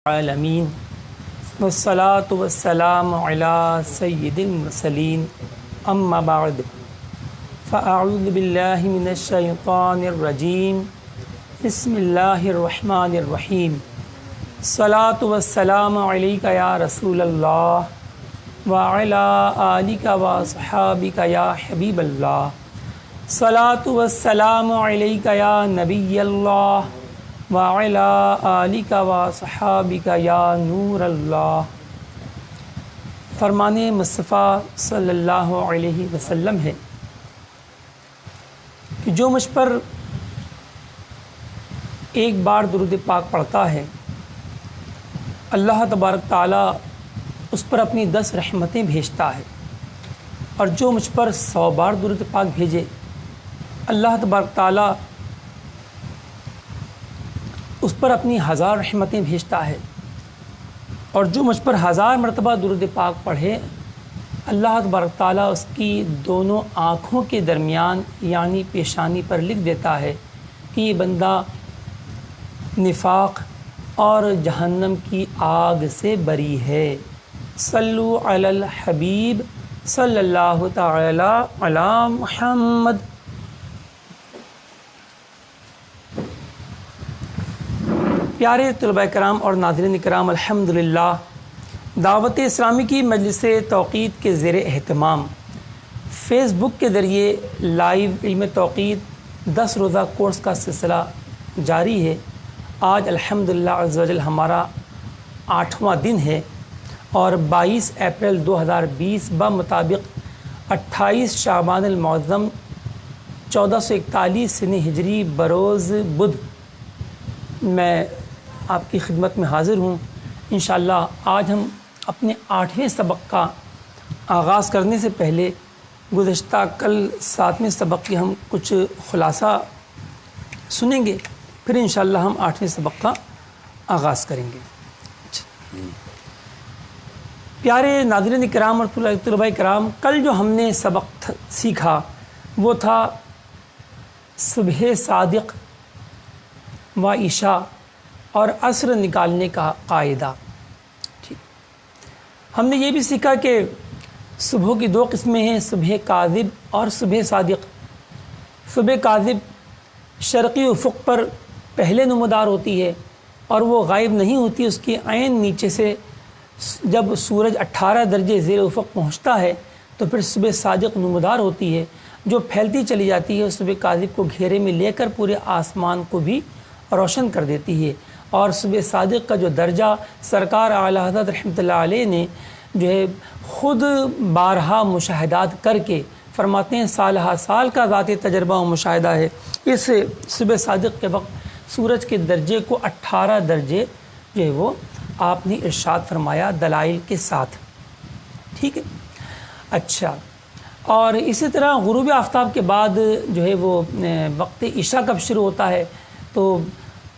العالمین والصلاة والسلام علی سید المرسلین اما بعد فاعوذ باللہ من الشیطان الرجیم بسم اللہ الرحمن الرحیم الصلاة والسلام علیک یا رسول اللہ وعلی آلک واصحابک یا حبیب اللہ الصلاة والسلام علیک یا نبی اللہ وعلی آلک واصحابک یا نور اللہ۔ فرمان مصطفیٰ صلی اللہ علیہ وسلم ہے کہ جو مجھ پر ایک بار درود پاک پڑھتا ہے اللہ تبارک تعالیٰ اس پر اپنی 10 رحمتیں بھیجتا ہے، اور جو مجھ پر 100 بار درود پاک بھیجے اللہ تبارک تعالیٰ اس پر اپنی 1000 رحمتیں بھیجتا ہے، اور جو مجھ پر 1000 مرتبہ درود پاک پڑھے اللہ تبارک تعالیٰ اس کی دونوں آنکھوں کے درمیان یعنی پیشانی پر لکھ دیتا ہے کہ یہ بندہ نفاق اور جہنم کی آگ سے بری ہے۔ صلو علی الحبیب صلی اللہ تعالی علی محمد۔ پیارے طلباء کرام اور ناظرین کرام، الحمدللہ دعوت اسلامی کی مجلس توقید کے زیر اہتمام فیس بک کے ذریعے لائیو علم توقید 10 روزہ کورس کا سلسلہ جاری ہے۔ آج الحمدللہ عز و جل ہمارا 8واں دن ہے، اور 22 اپریل 2020 بمطابق 28 شعبان المعظم 1441 سنہ ہجری بروز بدھ میں آپ کی خدمت میں حاضر ہوں۔ انشاءاللہ آج ہم اپنے 8ویں سبق کا آغاز کرنے سے پہلے گزشتہ کل 7ویں سبق کی ہم کچھ خلاصہ سنیں گے، پھر انشاءاللہ ہم 8ویں سبق کا آغاز کریں گے۔ پیارے ناظرین کرام اور طلباء کرام، کل جو ہم نے سبق سیکھا وہ تھا صبح صادق و عشاء اور عصر نکالنے کا قاعدہ۔ ہم نے یہ بھی سیکھا کہ صبح کی 2 قسمیں ہیں، صبح کاذب اور صبح صادق۔ صبح کاذب شرقی افق پر پہلے نمودار ہوتی ہے اور وہ غائب نہیں ہوتی، اس کی عین نیچے سے جب سورج 18 درجے زیر افق پہنچتا ہے تو پھر صبح صادق نمودار ہوتی ہے، جو پھیلتی چلی جاتی ہے، صبح کاذب کو گھیرے میں لے کر پورے آسمان کو بھی روشن کر دیتی ہے۔ اور صبح صادق کا جو درجہ سرکار اعلیٰ حضرت رحمۃ اللہ علیہ نے جو ہے خود بارہا مشاہدات کر کے فرماتے ہیں، سالہ سال کا ذاتی تجربہ و مشاہدہ ہے۔ اس صبح صادق کے وقت سورج کے درجے کو 18 درجے جو ہے وہ آپ نے ارشاد فرمایا دلائل کے ساتھ، ٹھیک ہے۔ اچھا، اور اسی طرح غروب آفتاب کے بعد جو ہے وہ وقت عشاء کب شروع ہوتا ہے تو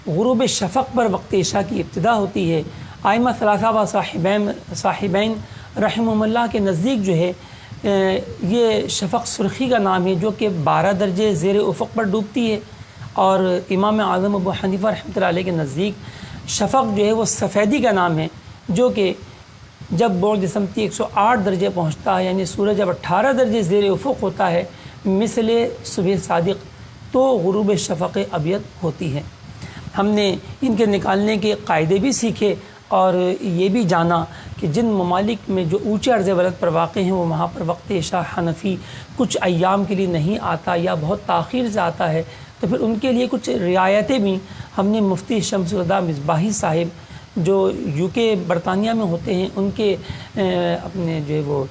غروب شفق پر وقت عشاء کی ابتدا ہوتی ہے۔ ائمہ ثلاثہ و صاحبین رحمہم اللہ کے نزدیک جو ہے یہ شفق سرخی کا نام ہے، جو کہ 12 درجے زیر افق پر ڈوبتی ہے، اور امام اعظم ابو حنیفہ رحمۃ اللہ علیہ کے نزدیک شفق جو ہے وہ سفیدی کا نام ہے، جو کہ جب بعد سمتی 108 درجے پہنچتا ہے، یعنی سورج جب 18 درجے زیر افق ہوتا ہے مثل صبح صادق، تو غروب شفق ابیض ہوتی ہے۔ ہم نے ان کے نکالنے کے قاعدے بھی سیکھے، اور یہ بھی جانا کہ جن ممالک میں جو اونچے عرض بلد پر واقع ہیں وہ وہاں پر وقت عشاء حنفی کچھ ایام کے لیے نہیں آتا یا بہت تاخیر سے آتا ہے، تو پھر ان کے لیے کچھ رعایتیں بھی ہم نے مفتی شمس الہدیٰ مصباحی صاحب جو UK برطانیہ میں ہوتے ہیں ان کے اپنے جو ہے وہ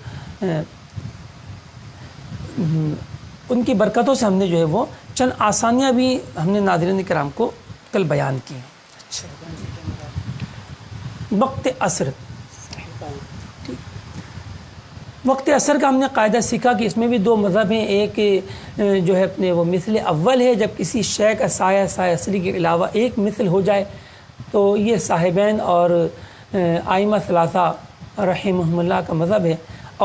ان کی برکتوں سے ہم نے جو ہے وہ چند آسانیاں بھی ہم نے ناظرین کرام کو کل بیان کی۔ وقت عصر، وقت عصر کا ہم نے قاعدہ سیکھا کہ اس میں بھی 2 مذہب ہیں، ایک جو ہے اپنے وہ مثل اول ہے، جب کسی شے کا سایہ اصلی کے علاوہ ایک مثل ہو جائے تو یہ صاحبین اور ائمہ ثلاثہ رحمہم اللہ کا مذہب ہے۔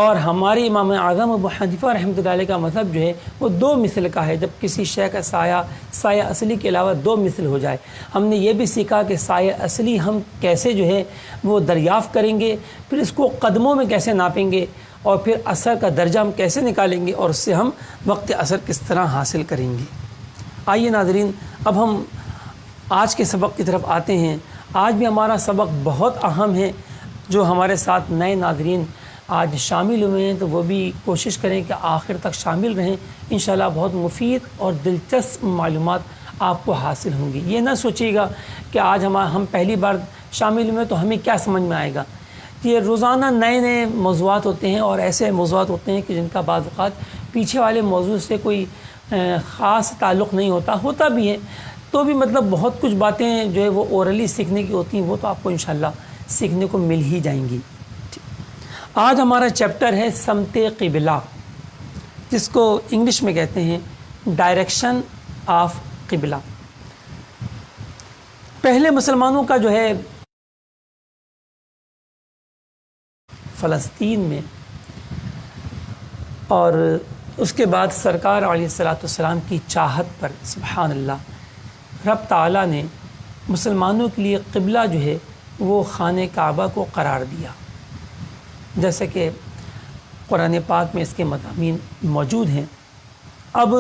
اور ہمارے امام اعظم ابو حنیفہ رحمۃ اللہ علیہ کا مذہب جو ہے وہ 2 مثل کا ہے، جب کسی شے کا سایہ اصلی کے علاوہ 2 مثل ہو جائے۔ ہم نے یہ بھی سیکھا کہ سایہ اصلی ہم کیسے جو ہے وہ دریافت کریں گے، پھر اس کو قدموں میں کیسے ناپیں گے، اور پھر اثر کا درجہ ہم کیسے نکالیں گے، اور اس سے ہم وقت اثر کس طرح حاصل کریں گے۔ آئیے ناظرین، اب ہم آج کے سبق کی طرف آتے ہیں۔ آج بھی ہمارا سبق بہت اہم ہے۔ جو ہمارے ساتھ نئے ناظرین آج شامل ہوئے ہیں تو وہ بھی کوشش کریں کہ آخر تک شامل رہیں، انشاءاللہ بہت مفید اور دلچسپ معلومات آپ کو حاصل ہوں گی۔ یہ نہ سوچیے گا کہ آج ہم پہلی بار شامل ہوئے تو ہمیں کیا سمجھ میں آئے گا۔ یہ روزانہ نئے نئے موضوعات ہوتے ہیں، اور ایسے موضوعات ہوتے ہیں کہ جن کا بعض اوقات پیچھے والے موضوع سے کوئی خاص تعلق نہیں ہوتا بھی ہے، تو بھی مطلب بہت کچھ باتیں جو ہے وہ اورلی سیکھنے کی ہوتی ہیں، وہ تو آپ کو انشاءاللہ سیکھنے کو مل ہی جائیں گی۔ آج ہمارا چیپٹر ہے سمت قبلہ، جس کو انگلش میں کہتے ہیں ڈائریکشن آف قبلہ۔ پہلے مسلمانوں کا جو ہے فلسطین میں، اور اس کے بعد سرکار علیہ السلام کی چاہت پر سبحان اللہ رب تعالیٰ نے مسلمانوں کے لیے قبلہ جو ہے وہ خانہ کعبہ کو قرار دیا، جیسے کہ قرآن پاک میں اس کے مضامین موجود ہیں۔ اب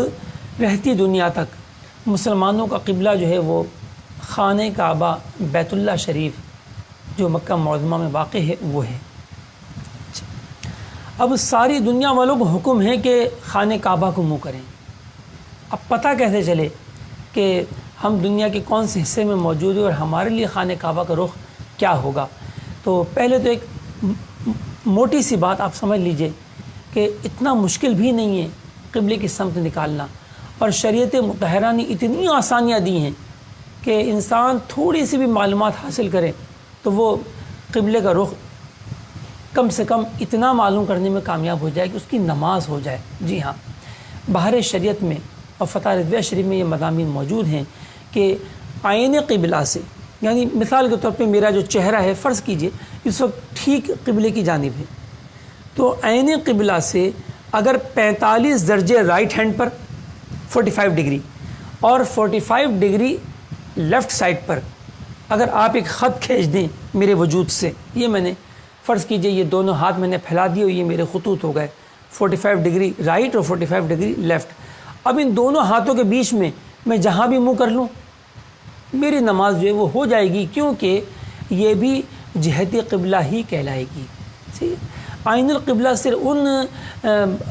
رہتی دنیا تک مسلمانوں کا قبلہ جو ہے وہ خانہ کعبہ بیت اللہ شریف جو مکہ معظمہ میں واقع ہے وہ ہے۔ اب ساری دنیا والوں کو حکم ہے کہ خانہ کعبہ کو منہ کریں۔ اب پتہ کیسے چلے کہ ہم دنیا کے کون سے حصے میں موجود ہیں اور ہمارے لیے خانہ کعبہ کا رخ کیا ہوگا؟ تو پہلے تو ایک موٹی سی بات آپ سمجھ لیجئے کہ اتنا مشکل بھی نہیں ہے قبلے کی سمت نکالنا، اور شریعت مطہرہ نے اتنی آسانیاں دی ہیں کہ انسان تھوڑی سی بھی معلومات حاصل کرے تو وہ قبلے کا رخ کم سے کم اتنا معلوم کرنے میں کامیاب ہو جائے کہ اس کی نماز ہو جائے۔ جی ہاں، بہر شریعت میں اور فتح رضویہ شریف میں یہ مضامین موجود ہیں کہ عین قبلہ سے، یعنی مثال کے طور پہ میرا جو چہرہ ہے فرض کیجئے اس وقت ٹھیک قبلے کی جانب ہے، تو عین قبلہ سے اگر 45 درجے رائٹ ہینڈ پر 45 ڈگری اور 45 ڈگری لیفٹ سائڈ پر اگر آپ ایک خط کھینچ دیں میرے وجود سے، یہ میں نے فرض کیجئے یہ دونوں ہاتھ میں نے پھیلا دیے اور یہ میرے خطوط ہو گئے 45 ڈگری رائٹ اور 45 ڈگری لیفٹ۔ اب ان دونوں ہاتھوں کے بیچ میں جہاں بھی منہ کر لوں میری نماز جو ہے وہ ہو جائے گی، کیونکہ یہ بھی جہت قبلہ ہی کہلائے گی۔ عین القبلہ صرف ان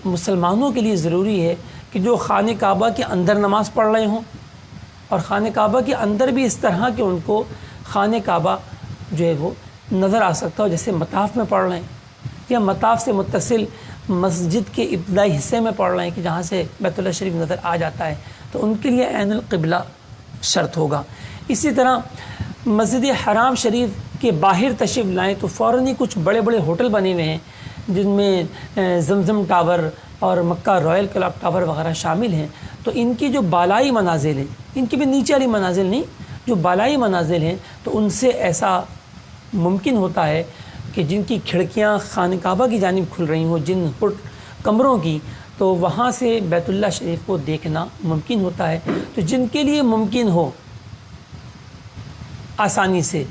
مسلمانوں کے لیے ضروری ہے کہ جو خانہ کعبہ کے اندر نماز پڑھ رہے ہوں، اور خانہ کعبہ کے اندر بھی اس طرح کہ ان کو خانہ کعبہ جو ہے وہ نظر آ سکتا ہو، جیسے مطاف میں پڑھ رہے ہیں یا مطاف سے متصل مسجد کے ابتدائی حصے میں پڑھ رہے ہیں کہ جہاں سے بیت اللہ شریف نظر آ جاتا ہے، تو ان کے لیے عین القبلہ شرط ہوگا۔ اسی طرح مسجد حرام شریف کے باہر تشریف لائیں تو فوراً ہی کچھ بڑے بڑے ہوٹل بنے ہوئے ہیں جن میں زمزم ٹاور اور مکہ رائل کلاک ٹاور وغیرہ شامل ہیں، تو ان کی جو بالائی منازل ہیں، ان کی بھی نیچے والی منازل نہیں، جو بالائی منازل ہیں تو ان سے ایسا ممکن ہوتا ہے کہ جن کی کھڑکیاں خانہ کعبہ کی جانب کھل رہی ہوں، جن کمروں کی، تو وہاں سے بیت اللہ شریف کو دیکھنا ممکن ہوتا ہے۔ تو جن کے لیے ممکن ہو آسانی سے،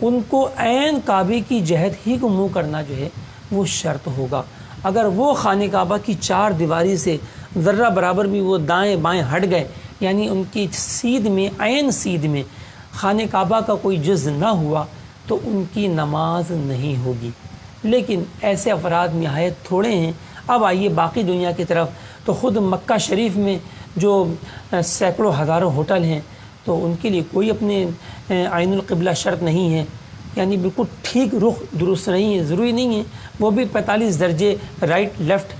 ان کو عین کعبے کی جہت ہی کو منہ کرنا جو ہے وہ شرط ہوگا۔ اگر وہ خانہ کعبہ کی 4 دیواری سے ذرہ برابر بھی وہ دائیں بائیں ہٹ گئے، یعنی ان کی سیدھ میں عین سیدھ میں خانہ کعبہ کا کوئی جز نہ ہوا، تو ان کی نماز نہیں ہوگی۔ لیکن ایسے افراد نہایت تھوڑے ہیں۔ اب آئیے باقی دنیا کی طرف، تو خود مکہ شریف میں جو سینکڑوں ہزاروں ہوٹل ہیں تو ان کے لیے کوئی اپنے عین القبلہ شرط نہیں ہے، یعنی بالکل ٹھیک رخ درست نہیں ہے، ضروری نہیں ہے وہ بھی 45 درجے رائٹ لیفٹ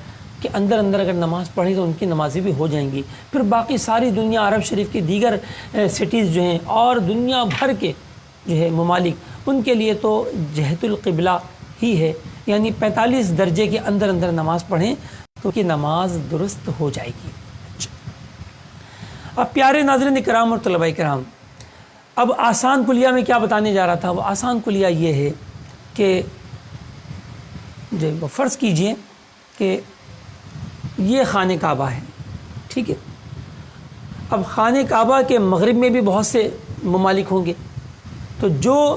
کے اندر اگر نماز پڑھی تو ان کی نمازیں بھی ہو جائیں گی۔ پھر باقی ساری دنیا عرب شریف کی دیگر سٹیز جو ہیں اور دنیا بھر کے جو ہے ممالک، ان کے لیے تو جہت القبلہ ہی ہے، یعنی 45 درجے کے اندر نماز پڑھیں تو ان کی نماز درست ہو جائے گی۔ اب پیارے ناظرین کرام اور طلباء کرام، اب آسان کلیہ میں کیا بتانے جا رہا تھا، وہ آسان کلیہ یہ ہے کہ جو فرض کیجئے کہ یہ خانہ کعبہ ہے، ٹھیک ہے۔ اب خانہ کعبہ کے مغرب میں بھی بہت سے ممالک ہوں گے، تو جو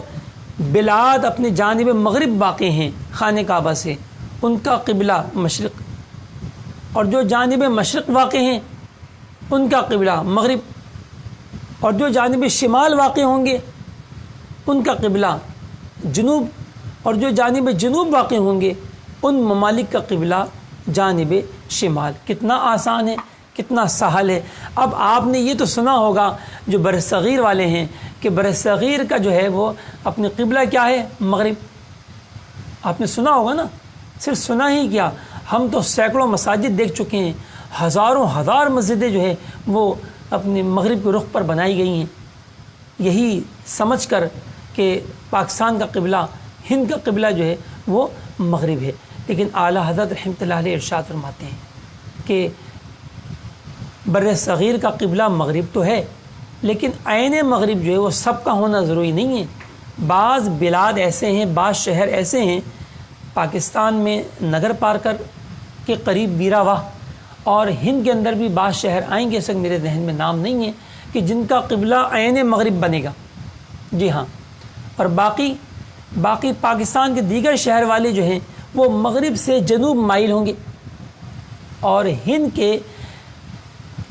بلاد اپنے جانب مغرب واقع ہیں خانہ کعبہ سے، ان کا قبلہ مشرق، اور جو جانب مشرق واقع ہیں ان کا قبلہ مغرب، اور جو جانب شمال واقع ہوں گے ان کا قبلہ جنوب، اور جو جانب جنوب واقع ہوں گے ان ممالک کا قبلہ جانب شمال۔ کتنا آسان ہے، کتنا سہل ہے۔ اب آپ نے یہ تو سنا ہوگا جو برصغیر والے ہیں کہ برصغیر کا جو ہے وہ اپنے قبلہ کیا ہے؟ مغرب۔ آپ نے سنا ہوگا نا، صرف سنا ہی کیا، ہم تو سینکڑوں مساجد دیکھ چکے ہیں، ہزاروں ہزار مسجدیں جو ہے وہ اپنے مغرب کے رخ پر بنائی گئی ہیں، یہی سمجھ کر کہ پاکستان کا قبلہ، ہند کا قبلہ جو ہے وہ مغرب ہے۔ لیکن اعلیٰ حضرت رحمۃ اللہ علیہ ارشاد فرماتے ہیں کہ بر صغیر کا قبلہ مغرب تو ہے، لیکن عین مغرب جو ہے وہ سب کا ہونا ضروری نہیں ہے۔ بعض بلاد ایسے ہیں، بعض شہر ایسے ہیں پاکستان میں نگر پارکر کے قریب بیراواہ، اور ہند کے اندر بھی بعض شہر آئیں گے، اس وقت میرے ذہن میں نام نہیں ہے، کہ جن کا قبلہ عین مغرب بنے گا، جی ہاں۔ اور باقی پاکستان کے دیگر شہر والے جو ہیں وہ مغرب سے جنوب مائل ہوں گے، اور ہند کے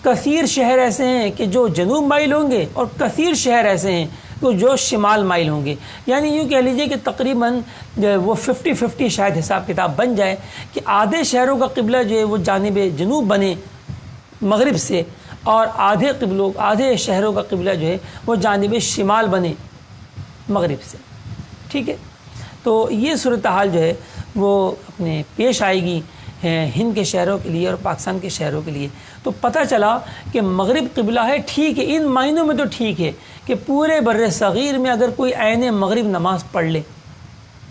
کثیر شہر ایسے ہیں کہ جو جنوب مائل ہوں گے، اور کثیر شہر ایسے ہیں جو شمال مائل ہوں گے۔ یعنی یوں کہہ لیجئے کہ تقریباً وہ 50-50 شاید حساب کتاب بن جائے کہ آدھے شہروں کا قبلہ جو ہے وہ جانب جنوب بنے مغرب سے، اور آدھے شہروں کا قبلہ جو ہے وہ جانب شمال بنے مغرب سے، ٹھیک ہے۔ تو یہ صورتحال جو ہے وہ اپنے پیش آئے گی ہند کے شہروں کے لیے اور پاکستان کے شہروں کے لیے۔ تو پتہ چلا کہ مغرب قبلہ ہے، ٹھیک ہے، ان معنوں میں تو ٹھیک ہے کہ پورے بر صغیر میں اگر کوئی عین مغرب نماز پڑھ لے،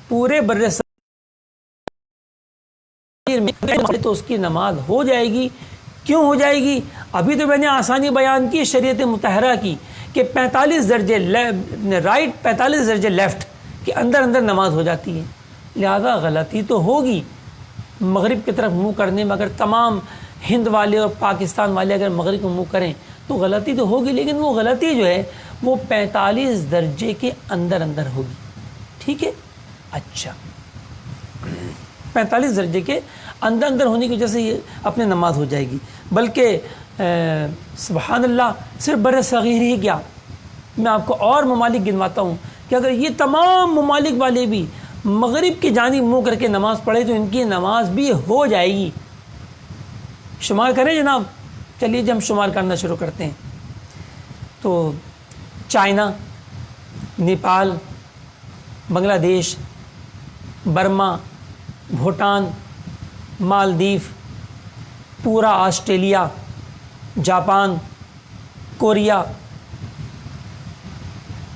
پورے بر صغیر میں، تو اس کی نماز ہو جائے گی۔ کیوں ہو جائے گی؟ ابھی تو میں نے آسانی بیان کی شریعت مطہرہ کی کہ 45 درجے رائٹ 45 درجے لیفٹ کے اندر نماز ہو جاتی ہے، لہذا غلطی تو ہوگی مغرب کی طرف منہ کرنے میں۔ اگر تمام ہند والے اور پاکستان والے اگر مغرب کو منہ کریں تو غلطی تو ہوگی، لیکن وہ غلطی جو ہے وہ 45 درجے کے اندر ہوگی، ٹھیک ہے۔ اچھا، 45 درجے کے اندر ہونے کی وجہ سے یہ اپنے نماز ہو جائے گی۔ بلکہ سبحان اللہ، صرف بر صغیر ہی کیا، میں آپ کو اور ممالک گنواتا ہوں کہ اگر یہ تمام ممالک والے بھی مغرب کی جانب منہ کر کے نماز پڑھے تو ان کی نماز بھی ہو جائے گی۔ شمار کریں جناب، چلیے جب ہم شمار کرنا شروع کرتے ہیں تو چائنا، نیپال، بنگلہ دیش، برما، بھوٹان، مالدیف، پورا آسٹریلیا، جاپان، کوریا،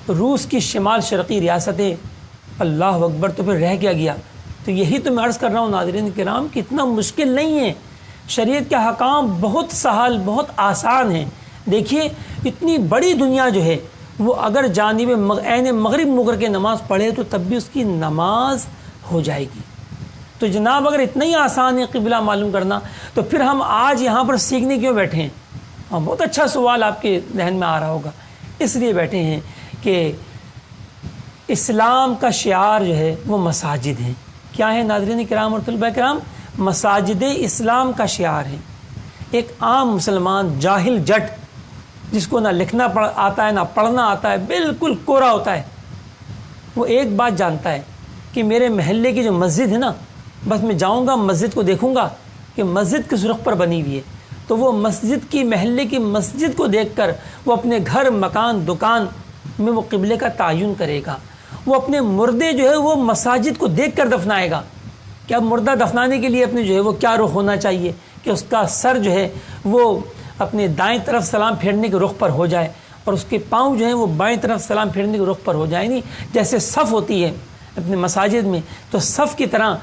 روس کی شمال شرقی ریاستیں، اللہ اکبر، تو پھر رہ گیا۔ تو یہی تو میں عرض کر رہا ہوں ناظرین کرام کہ اتنا مشکل نہیں ہے، شریعت کے حکام بہت سہل، بہت آسان ہیں۔ دیکھیے اتنی بڑی دنیا جو ہے وہ اگر جانب عین مغرب منہ کر کے نماز پڑھے تو تب بھی اس کی نماز ہو جائے گی۔ تو جناب اگر اتنا ہی آسان ہے قبلہ معلوم کرنا تو پھر ہم آج یہاں پر سیکھنے کیوں بیٹھے ہیں؟ بہت اچھا سوال آپ کے ذہن میں آ رہا ہوگا۔ اس لیے بیٹھے ہیں کہ اسلام کا شعار جو ہے وہ مساجد ہیں۔ کیا ہے ناظرین کرام اور طلباء کرام؟ مساجد اسلام کا شعار ہے۔ ایک عام مسلمان جاہل جٹ جس کو نہ لکھنا آتا ہے نہ پڑھنا آتا ہے، بالکل کورا ہوتا ہے، وہ ایک بات جانتا ہے کہ میرے محلے کی جو مسجد ہے نا، بس میں جاؤں گا مسجد کو دیکھوں گا کہ مسجد کس رخ پر بنی ہوئی ہے، تو وہ مسجد کی، محلے کی مسجد کو دیکھ کر وہ اپنے گھر، مکان، دکان میں وہ قبلے کا تعین کرے گا۔ وہ اپنے مردے جو ہے وہ مساجد کو دیکھ کر دفنائے گا کہ اب مردہ دفنانے کے لیے اپنے جو ہے وہ کیا رخ ہونا چاہیے کہ اس کا سر جو ہے وہ اپنے دائیں طرف سلام پھیرنے کے رخ پر ہو جائے اور اس کے پاؤں جو ہیں وہ بائیں طرف سلام پھیرنے کے رخ پر ہو جائے۔ نہیں جیسے صف ہوتی ہے اپنے مساجد میں، تو صف کی طرح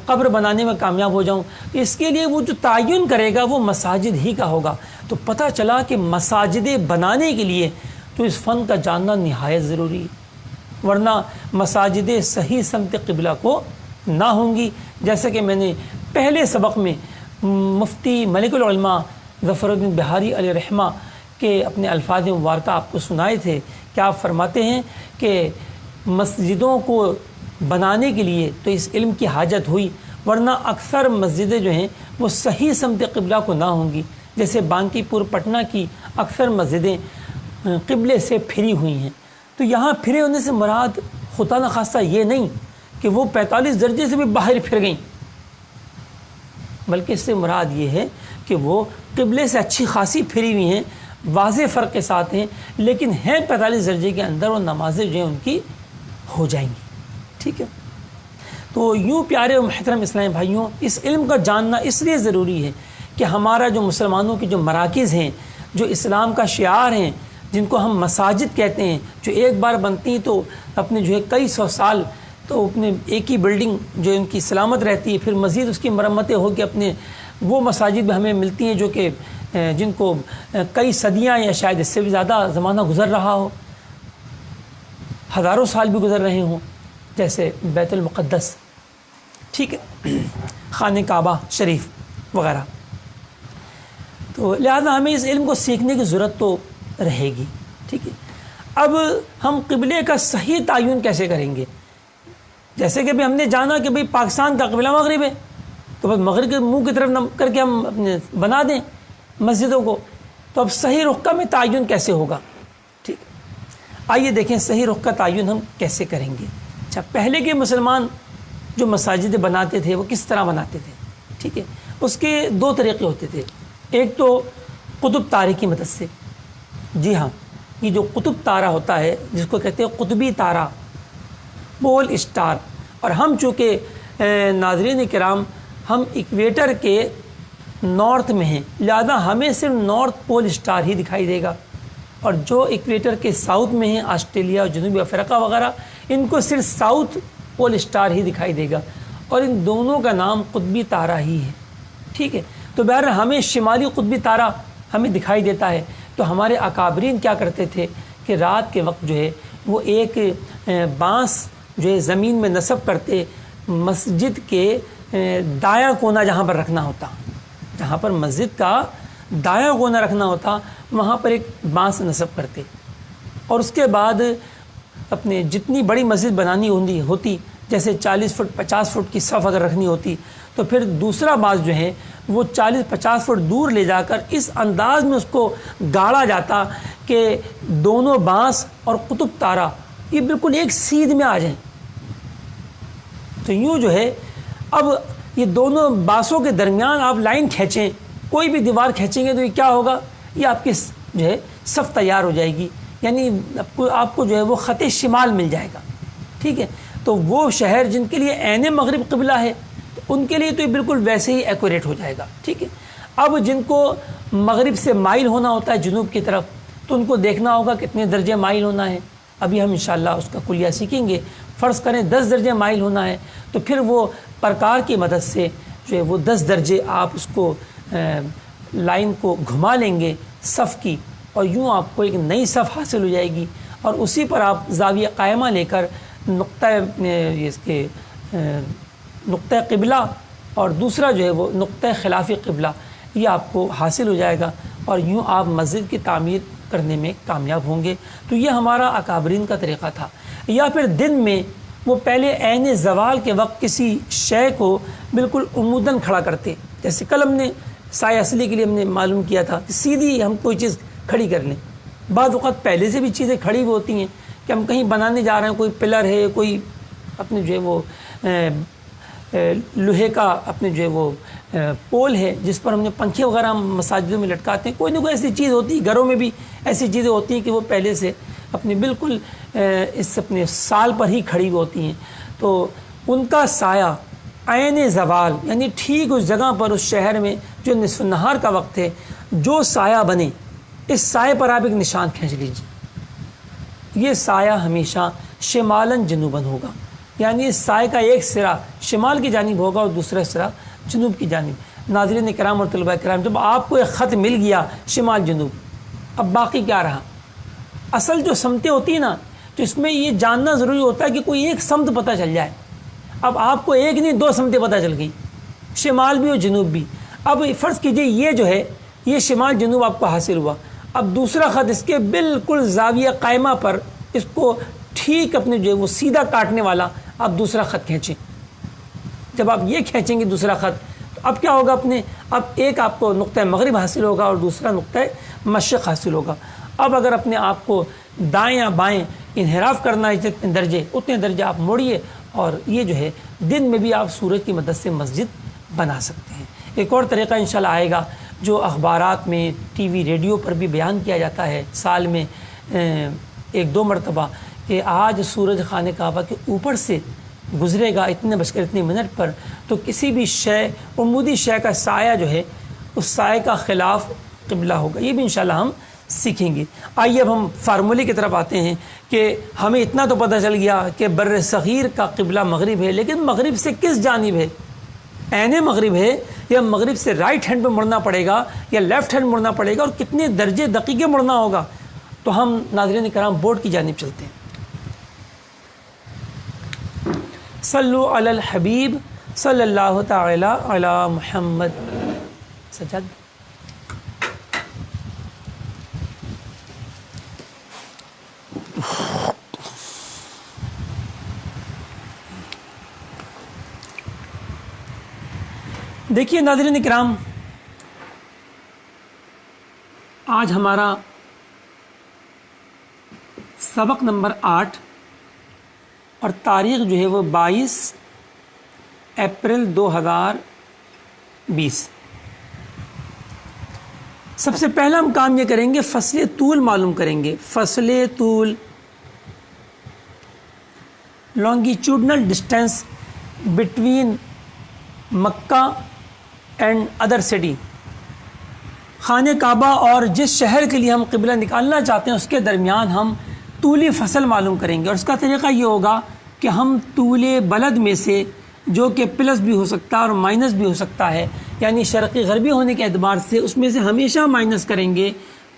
قبر بنانے میں کامیاب ہو جاؤں، تو اس کے لیے وہ جو تعین کرے گا وہ مساجد ہی کا ہوگا۔ تو پتہ چلا کہ مساجدیں بنانے کے لیے تو اس فن کا جاننا نہایت ضروری ہے، ورنہ مساجدیں صحیح سمت قبلہ کو نہ ہوں گی۔ جیسے کہ میں نے پہلے سبق میں مفتی ملک العلماء ظفر الدین بہاری علیہ رحمہ کے اپنے الفاظ مبارکہ آپ کو سنائے تھے کہ آپ فرماتے ہیں کہ مسجدوں کو بنانے کے لیے تو اس علم کی حاجت ہوئی، ورنہ اکثر مسجدیں جو ہیں وہ صحیح سمت قبلہ کو نہ ہوں گی. جیسے بانکی پور پٹنہ کی اکثر مسجدیں قبلے سے پھری ہوئی ہیں. تو یہاں پھرے ہونے سے مراد خدا نخواستہ یہ نہیں کہ وہ 45 درجے سے بھی باہر پھر گئیں، بلکہ اس سے مراد یہ ہے کہ وہ قبلے سے اچھی خاصی پھری ہوئی ہیں، واضح فرق کے ساتھ ہیں، لیکن ہیں 45 درجے کے اندر، اور نمازیں جو ہیں ان کی ہو جائیں گی. ٹھیک ہے. تو یوں پیارے و محترم اسلامی بھائیوں، اس علم کا جاننا اس لیے ضروری ہے کہ ہمارا جو مسلمانوں کے جو مراکز ہیں، جو اسلام کا شعار ہیں، جن کو ہم مساجد کہتے ہیں، جو ایک بار بنتی ہیں تو اپنے جو ہے کئی سو سال تو اپنے ایک ہی بلڈنگ جو ان کی سلامت رہتی ہے، پھر مزید اس کی مرمتیں ہو کے اپنے وہ مساجد بھی ہمیں ملتی ہیں جو کہ جن کو کئی صدیاں یا شاید اس سے بھی زیادہ زمانہ گزر رہا ہو، ہزاروں سال بھی گزر رہے ہوں، جیسے بیت المقدس، ٹھیک ہے، خانہ کعبہ شریف وغیرہ. تو لہذا ہمیں اس علم کو سیکھنے کی ضرورت تو رہے گی. ٹھیک ہے. اب ہم قبلے کا صحیح تعین کیسے کریں گے؟ جیسے کہ ہم نے جانا کہ پاکستان کا قبلہ مغرب ہے، تو بس مغرب کے منہ کی طرف کر کے ہم اپنے بنا دیں مسجدوں کو. تو اب صحیح رخ کا میں تعین کیسے ہوگا؟ ٹھیک ہے. آئیے دیکھیں صحیح رخ کا تعین ہم کیسے کریں گے. اچھا، پہلے کے مسلمان جو مساجد بناتے تھے وہ کس طرح بناتے تھے؟ ٹھیک ہے. اس کے دو طریقے ہوتے تھے. ایک تو قطب تارے کی مدد سے. جی ہاں، یہ جو قطب تارہ ہوتا ہے جس کو کہتے ہیں قطبی تارہ، پول اسٹار، اور ہم چونکہ ناظرین کرام ہم ایکویٹر کے نارتھ میں ہیں، لہذا ہمیں صرف نارتھ پول اسٹار ہی دکھائی دے گا، اور جو ایکویٹر کے ساؤتھ میں ہیں، آسٹریلیا اور جنوبی افریقہ وغیرہ، ان کو صرف ساؤتھ پول اسٹار ہی دکھائی دے گا، اور ان دونوں کا نام قطبی تارہ ہی ہے. ٹھیک ہے. تو بہرحال ہمیں شمالی قطبی تارہ ہمیں دکھائی دیتا ہے. تو ہمارے اکابرین کیا کرتے تھے کہ رات کے وقت جو ہے وہ ایک بانس جو ہے زمین میں نصب کرتے، مسجد کے دایاں کونا جہاں پر رکھنا ہوتا، جہاں پر مسجد کا دایاں کونا رکھنا ہوتا، وہاں پر ایک بانس نصب کرتے، اور اس کے بعد اپنے جتنی بڑی مسجد بنانی ہوتی، جیسے 40 فٹ 50 فٹ کی صف اگر رکھنی ہوتی، تو پھر دوسرا بانس جو ہے وہ 40-50 فٹ دور لے جا کر اس انداز میں اس کو گاڑا جاتا کہ دونوں بانس اور قطب تارہ یہ بالکل ایک سیدھ میں آ جائیں. تو یوں جو ہے اب یہ دونوں بانسوں کے درمیان آپ لائن کھینچیں، کوئی بھی دیوار کھینچیں گے تو یہ کیا ہوگا، یہ آپ کی جو ہے صف تیار ہو جائے گی، یعنی آپ کو جو ہے وہ خط شمال مل جائے گا. ٹھیک ہے. تو وہ شہر جن کے لیے عین مغرب قبلہ ہے ان کے لیے تو یہ بالکل ویسے ہی ایکوریٹ ہو جائے گا. ٹھیک ہے. اب جن کو مغرب سے مائل ہونا ہوتا ہے جنوب کی طرف، تو ان کو دیکھنا ہوگا کتنے درجے مائل ہونا ہے. ابھی ہم انشاءاللہ اس کا کلیہ سیکھیں گے. فرض کریں 10 درجے مائل ہونا ہے، تو پھر وہ پرکار کی مدد سے جو ہے وہ 10 درجے آپ اس کو لائن کو گھما لیں گے صف کی، اور یوں آپ کو ایک نئی صف حاصل ہو جائے گی، اور اسی پر آپ زاویہ قائمہ لے کر نقطہ قبلہ اور دوسرا جو ہے وہ نقطہ خلاف قبلہ یہ آپ کو حاصل ہو جائے گا، اور یوں آپ مسجد کی تعمیر کرنے میں کامیاب ہوں گے. تو یہ ہمارا اکابرین کا طریقہ تھا. یا پھر دن میں وہ پہلے عین زوال کے وقت کسی شے کو بالکل عموداً کھڑا کرتے، جیسے کل ہم نے سایہ اصلی کے لیے ہم نے معلوم کیا تھا کہ سیدھی ہم کوئی چیز کھڑی کر لیں. بعض اوقات پہلے سے بھی چیزیں کھڑی ہوئی ہوتی ہیں کہ ہم کہیں بنانے جا رہے ہیں، کوئی پلر ہے، کوئی اپنے جو ہے وہ لوہے کا اپنے جو ہے وہ پول ہے جس پر ہم نے پنکھے وغیرہ ہم مساجدوں میں لٹکاتے ہیں. کوئی نہ کوئی ایسی چیز ہوتی ہے، گھروں میں بھی ایسی چیزیں ہوتی ہیں کہ وہ پہلے سے اپنے بالکل اس اپنے سال پر ہی کھڑی ہوتی ہیں. تو ان کا سایہ عین زوال، یعنی ٹھیک اس جگہ پر اس شہر میں جو نصف نہار کا وقت ہے، جو سایہ بنے اس سائے پر آپ ایک نشان کھینچ لیجیے. یہ سایہ ہمیشہ شمالاً جنوباً ہوگا، یعنی اس سائے کا ایک سرا شمال کی جانب ہوگا اور دوسرا سرا جنوب کی جانب. ناظرین کرام اور طلباء کرام، جب آپ کو ایک خط مل گیا شمال جنوب، اب باقی کیا رہا؟ اصل جو سمتیں ہوتی ہیں نا، تو اس میں یہ جاننا ضروری ہوتا ہے کہ کوئی ایک سمت پتہ چل جائے. اب آپ کو ایک نہیں 2 سمتیں پتہ چل گئی، شمال بھی اور جنوب بھی. اب فرض کیجئے یہ جو ہے یہ شمال جنوب آپ کو حاصل ہوا. اب دوسرا خط اس کے بالکل زاویہ قائمہ پر اس کو ٹھیک اپنے جو ہے وہ سیدھا کاٹنے والا آپ دوسرا خط کھینچیں. جب آپ یہ کھینچیں گے دوسرا خط تو اب کیا ہوگا اپنے اب ایک آپ کو نقطہ مغرب حاصل ہوگا اور دوسرا نقطہ مشرق حاصل ہوگا. اب اگر اپنے آپ کو دائیں یا بائیں انحراف کرنا ہے جتنے درجے اتنے درجے آپ موڑیے اور یہ جو ہے دن میں بھی آپ سورج کی مدد سے مسجد بنا سکتے ہیں. ایک اور طریقہ انشاءاللہ آئے گا جو اخبارات میں ٹی وی ریڈیو پر بھی بیان کیا جاتا ہے سال میں 1-2 مرتبہ کہ آج سورج خانہ کعبہ کے اوپر سے گزرے گا اتنے بج کر اتنے منٹ پر تو کسی بھی شے عمودی شے کا سایہ جو ہے اس سائے کا خلاف قبلہ ہوگا. یہ بھی انشاءاللہ ہم سیکھیں گے. آئیے اب ہم فارمولے کی طرف آتے ہیں کہ ہمیں اتنا تو پتہ چل گیا کہ بر صغیر کا قبلہ مغرب ہے, لیکن مغرب سے کس جانب ہے؟ عین مغرب ہے یا مغرب سے رائٹ ہینڈ پہ مڑنا پڑے گا یا لیفٹ ہینڈ مڑنا پڑے گا اور کتنے درجے دقیقے مڑنا ہوگا؟ تو ہم ناظرین کرام بورڈ کی جانب چلتے ہیں. صلو علی الحبیب صلی اللہ تعالی علی محمد. سجاد دیکھیے ناظرین کرام, آج ہمارا سبق نمبر 8 اور تاریخ جو ہے وہ 22 اپریل 2020. سب سے پہلا ہم کام یہ کریں گے فصل طول معلوم کریں گے. فصل طول longitudinal distance between Mecca and other city. خانہ کعبہ اور جس شہر کے لیے ہم قبلہ نکالنا چاہتے ہیں اس کے درمیان ہم طولی فصل معلوم کریں گے. اور اس کا طریقہ یہ ہوگا کہ ہم طول بلد میں سے جو کہ پلس بھی ہو سکتا ہے اور مائنس بھی ہو سکتا ہے, یعنی شرقی غربی ہونے کے اعتبار سے اس میں سے ہمیشہ مائنس کریں گے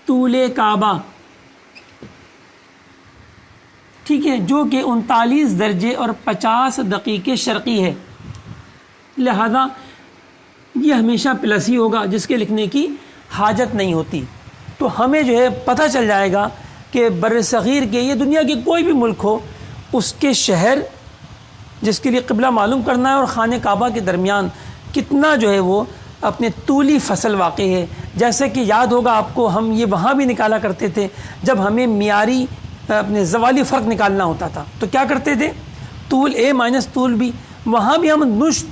طول کعبہ, ٹھیک ہے, جو کہ 39 درجے اور 50 دقیقے شرقی ہے. لہذا یہ ہمیشہ پلس ہی ہوگا جس کے لکھنے کی حاجت نہیں ہوتی. تو ہمیں جو ہے پتہ چل جائے گا کہ بر صغیر کے یہ دنیا کے کوئی بھی ملک ہو اس کے شہر جس کے لیے قبلہ معلوم کرنا ہے اور خانہ کعبہ کے درمیان کتنا جو ہے وہ اپنے طولی فصل واقع ہے. جیسے کہ یاد ہوگا آپ کو ہم یہ وہاں بھی نکالا کرتے تھے جب ہمیں معیاری اپنے زوالی فرق نکالنا ہوتا تھا تو کیا کرتے تھے, طول اے مائنس طول بی, وہاں بھی ہم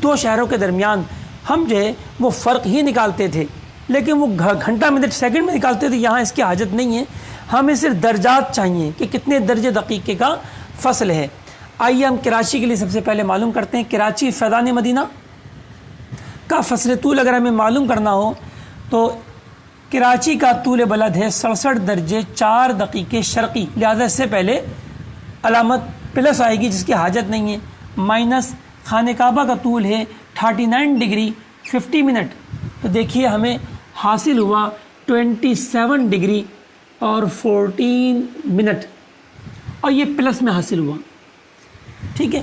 دو شہروں کے درمیان ہم جو ہے وہ فرق ہی نکالتے تھے, لیکن وہ گھنٹہ منٹ سیکنڈ میں نکالتے تھے. یہاں اس کی حاجت نہیں ہے, ہمیں صرف درجات چاہیے کہ کتنے درجے دقیقے کا فصل ہے. آئیے ہم کراچی کے لیے سب سے پہلے معلوم کرتے ہیں. کراچی فیضان مدینہ کا فصل طول اگر ہمیں معلوم کرنا ہو تو کراچی کا طول بلد ہے 67 درجے 4 دقیقے شرقی. لہذا اس سے پہلے علامت پلس آئے گی جس کی حاجت نہیں ہے. مائنس خانہ کعبہ کا طول ہے 39 ڈگری 50 منٹ. تو دیکھیے ہمیں حاصل ہوا 27 ڈگری اور 14 منٹ اور یہ پلس میں حاصل ہوا. ٹھیک ہے,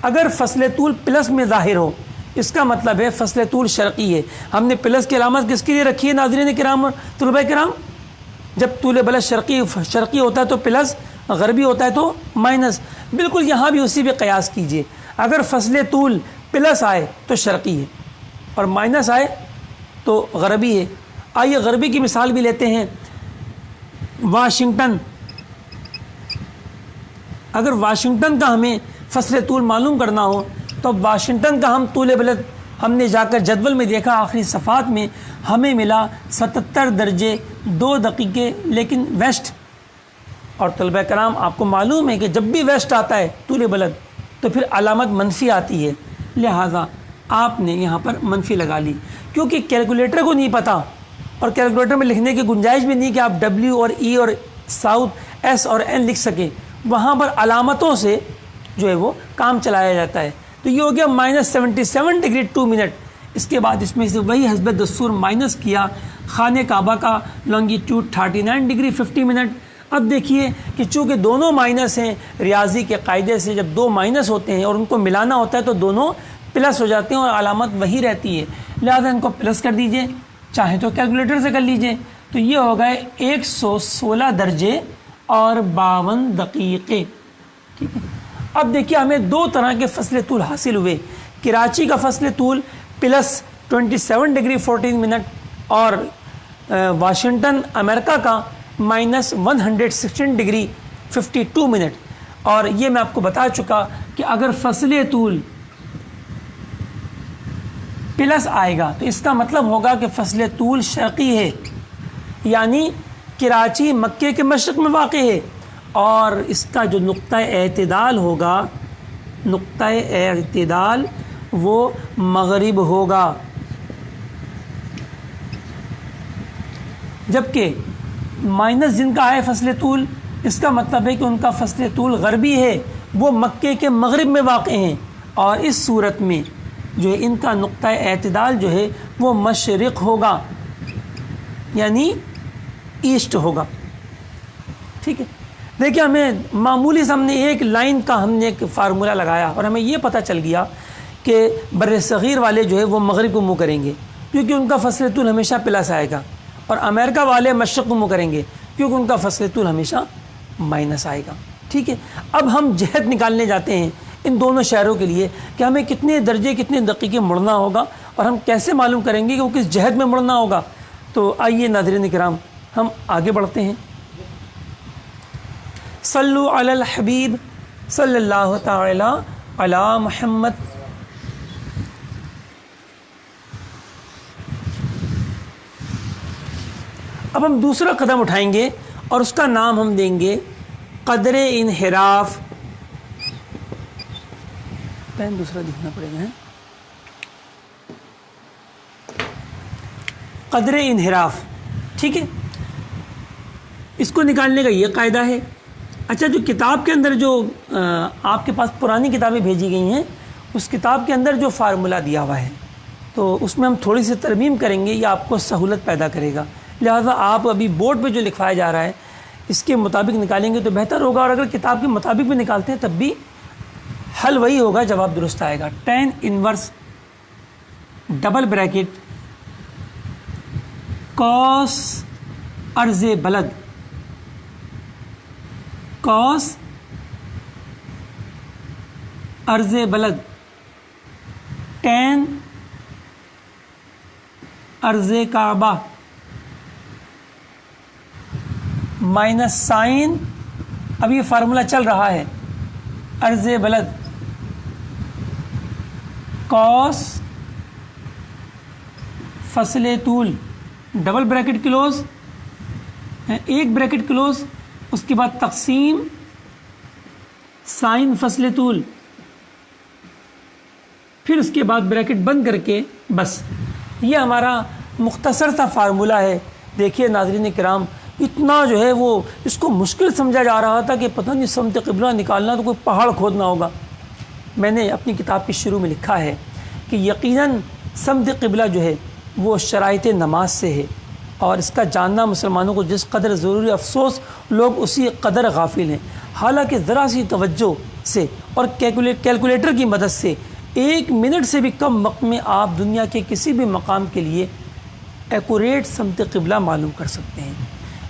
اگر فصل طول پلس میں ظاہر ہو اس کا مطلب ہے فصل طول شرقی ہے. ہم نے پلس کی علامت کس کے لیے رکھی ہے ناظرین کرام اور طلباء کرام؟ جب طول بلد شرقی ہوتا ہے تو پلس, غربی ہوتا ہے تو مائنس. بالکل یہاں بھی اسی پہ قیاس کیجئے. اگر فصل طول پلس آئے تو شرقی ہے اور مائنس آئے تو غربی ہے. آئیے غربی کی مثال بھی لیتے ہیں. واشنگٹن, اگر واشنگٹن کا ہمیں فصل طول معلوم کرنا ہو تو واشنگٹن کا ہم طول بلد ہم نے جا کر جدول میں دیکھا آخری صفحات میں ہمیں ملا 77 درجے 2 دقیقے لیکن ویسٹ. اور طلبہ کرام آپ کو معلوم ہے کہ جب بھی ویسٹ آتا ہے طول بلد تو پھر علامت منفی آتی ہے. لہٰذا آپ نے یہاں پر منفی لگا لی کیونکہ کیلکولیٹر کو نہیں پتہ اور کیلکولیٹر میں لکھنے کی گنجائش بھی نہیں کہ آپ ڈبلیو اور ای اور ساؤتھ ایس اور این لکھ سکیں. وہاں پر علامتوں سے جو ہے وہ کام چلایا جاتا ہے. تو یہ ہو گیا -77 ڈگری 2 منٹ. اس کے بعد اس میں سے وہی حسب دستور مائنس کیا خانہ کعبہ کا لانگیٹیوڈ 39 ڈگری 50 منٹ. اب دیکھیے کہ چونکہ دونوں مائنس ہیں ریاضی کے قاعدے سے جب 2 مائنس ہوتے ہیں اور ان کو ملانا ہوتا ہے تو دونوں پلس ہو جاتے ہیں اور علامت وہی رہتی ہے، لہٰذا ان کو پلس کر دیجئے، چاہیں تو کیلکولیٹر سے کر لیجئے، تو یہ ہو گئے 116 درجے اور 52 دقیقے، ٹھیک ہے۔ اب دیکھیے ہمیں دو طرح کے فصل طول حاصل ہوئے، کراچی کا فصل طول پلس 27 ڈگری 14 منٹ اور واشنگٹن امریکہ کا مائنس 116 ڈگری 52 منٹ، اور یہ میں آپ کو بتا چکا کہ اگر فصل طول پلس آئے گا تو اس کا مطلب ہوگا کہ فصل طول شرقی ہے، یعنی کراچی مکے کے مشرق میں واقع ہے، اور اس کا جو نقطہ اعتدال ہوگا، نقطہ اعتدال وہ مغرب ہوگا، جبکہ مائنس جن کا ہے فصل طول، اس کا مطلب ہے کہ ان کا فصل طول غربی ہے، وہ مکے کے مغرب میں واقع ہیں، اور اس صورت میں جو ہے ان کا نقطہ اعتدال جو ہے وہ مشرق ہوگا، یعنی ایسٹ ہوگا، ٹھیک ہے۔ دیکھیں ہمیں معمولی سے ہم نے ایک لائن کا ہم نے ایک فارمولہ لگایا اور ہمیں یہ پتہ چل گیا کہ بر صغیر والے جو ہے وہ مغرب کو منہ کریں گے کیونکہ ان کا فصل طول ہمیشہ پلس آئے گا، اور امریکہ والے مشرق کو منہ کریں گے کیونکہ ان کا فصل طول ہمیشہ مائنس آئے گا، ٹھیک ہے۔ اب ہم جہت نکالنے جاتے ہیں ان دونوں شہروں کے لیے کہ ہمیں کتنے درجے کتنے دقیقے مڑنا ہوگا، اور ہم کیسے معلوم کریں گے کہ وہ کس جہت میں مڑنا ہوگا۔ تو آئیے ناظرین کرام ہم آگے بڑھتے ہیں۔ صلو علی الحبیب صلی اللہ تعالی علی محمد۔ اب ہم دوسرا قدم اٹھائیں گے اور اس کا نام ہم دیں گے قدر انحراف۔ پین دوسرا لکھنا پڑے گا، قدر انحراف، ٹھیک ہے۔ اس کو نکالنے کا یہ قاعدہ ہے۔ اچھا، جو کتاب کے اندر جو آپ کے پاس پرانی کتابیں بھیجی گئی ہیں، اس کتاب کے اندر جو فارمولہ دیا ہوا ہے تو اس میں ہم تھوڑی سی ترمیم کریں گے، یہ آپ کو سہولت پیدا کرے گا، لہٰذا آپ ابھی بورڈ پہ جو لکھوایا جا رہا ہے اس کے مطابق نکالیں گے تو بہتر ہوگا، اور اگر کتاب کے مطابق بھی نکالتے ہیں تب بھی حل وہی ہوگا، جواب درست آئے گا۔ ٹین انورس ڈبل بریکٹ کاس عرض بلد، کاس عرض بلد ٹین عرض کعبہ مائنس سائن، اب یہ فارمولہ چل رہا ہے، عرض بلد کاس فصل طول ڈبل بریکٹ کلوز، ایک بریکٹ کلوز، اس کے بعد تقسیم سائن فصل طول، پھر اس کے بعد بریکٹ بند کر کے بس، یہ ہمارا مختصر سا فارمولہ ہے۔ دیکھیے ناظرین کرام، اتنا جو ہے وہ اس کو مشکل سمجھا جا رہا تھا کہ پتہ نہیں سمت قبلہ نکالنا تو کوئی پہاڑ کھودنا ہوگا۔ میں نے اپنی کتاب کے شروع میں لکھا ہے کہ یقیناً سمت قبلہ جو ہے وہ شرائط نماز سے ہے، اور اس کا جاننا مسلمانوں کو جس قدر ضروری، افسوس لوگ اسی قدر غافل ہیں۔ حالانکہ ذرا سی توجہ سے اور کیلکولیٹر کی مدد سے 1 منٹ سے بھی کم وقت میں آپ دنیا کے کسی بھی مقام کے لیے ایکوریٹ سمت قبلہ معلوم کر سکتے ہیں۔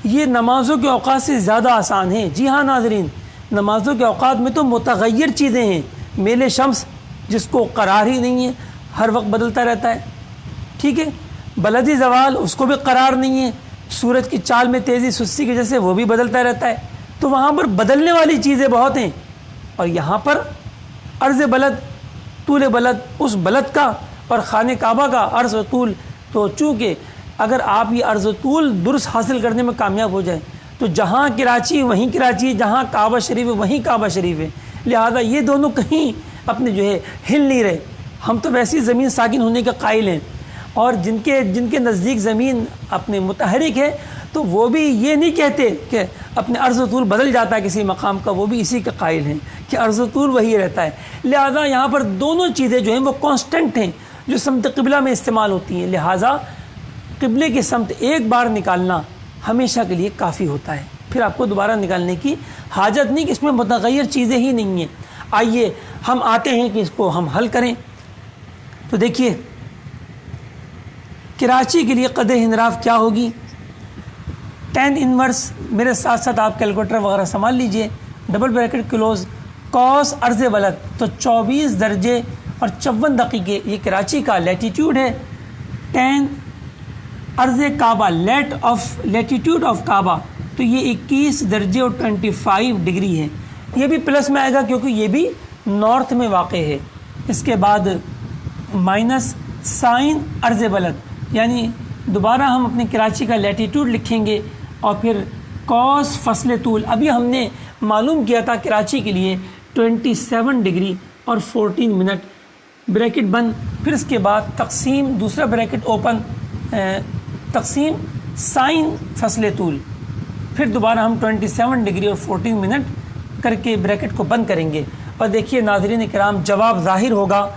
یہ نمازوں کے اوقات سے زیادہ آسان ہے۔ جی ہاں ناظرین، نمازوں کے اوقات میں تو متغیر چیزیں ہیں، میل شمس جس کو قرار ہی نہیں ہے، ہر وقت بدلتا رہتا ہے، ٹھیک ہے۔ بلدی زوال، اس کو بھی قرار نہیں ہے، سورج کی چال میں تیزی سستی کی وجہ سے وہ بھی بدلتا رہتا ہے، تو وہاں پر بدلنے والی چیزیں بہت ہیں، اور یہاں پر عرض بلد، طول بلد، اس بلد کا اور خانہ کعبہ کا عرض و طول، تو چونکہ اگر آپ یہ عرض و طول درست حاصل کرنے میں کامیاب ہو جائیں تو جہاں کراچی وہیں کراچی، جہاں کعبہ شریف ہے وہیں کعبہ شریف ہے، لہذا یہ دونوں کہیں اپنے جو ہے ہل نہیں رہے۔ ہم تو ویسی زمین ساکن ہونے کے قائل ہیں، اور جن کے نزدیک زمین اپنے متحرک ہے تو وہ بھی یہ نہیں کہتے کہ اپنے عرض و طول بدل جاتا ہے کسی مقام کا، وہ بھی اسی کے قائل ہیں کہ عرض و طول وہی رہتا ہے۔ لہذا یہاں پر دونوں چیزیں جو ہیں وہ کانسٹنٹ ہیں جو سمت قبلہ میں استعمال ہوتی ہیں، لہذا قبلے کی سمت ایک بار نکالنا ہمیشہ کے لیے کافی ہوتا ہے، پھر آپ کو دوبارہ نکالنے کی حاجت نہیں کہ اس میں متغیر چیزیں ہی نہیں ہیں۔ آئیے ہم آتے ہیں کہ اس کو ہم حل کریں۔ تو دیکھیے کراچی کے لیے قدر انحراف کیا ہوگی، ٹین انورس، میرے ساتھ ساتھ آپ کیلکولیٹر وغیرہ سنبھال لیجئے، ڈبل بریکٹ کلوز، کاس عرض بلد، تو 24 درجے اور 54 دقیقے یہ کراچی کا لیٹیٹیوڈ ہے، ٹین عرض کعبہ، لیٹیٹیوڈ آف کعبہ، تو یہ 21 درجے اور 25 ڈگری ہے، یہ بھی پلس میں آئے گا کیونکہ یہ بھی نارتھ میں واقع ہے۔ اس کے بعد مائنس سائن عرض بلد، یعنی دوبارہ ہم اپنے کراچی کا لیٹیٹیوڈ لکھیں گے اور پھر کاس فصل طول، ابھی ہم نے معلوم کیا تھا کراچی کے لیے 27 ڈگری اور 14 منٹ، بریکٹ بند، پھر اس کے بعد تقسیم دوسرا بریکٹ اوپن، تقسیم سائن فصل طول، پھر دوبارہ ہم 27 ڈگری اور 14 منٹ کر کے بریکٹ کو بند کریں گے، اور دیکھیے ناظرین کرام جواب ظاہر ہوگا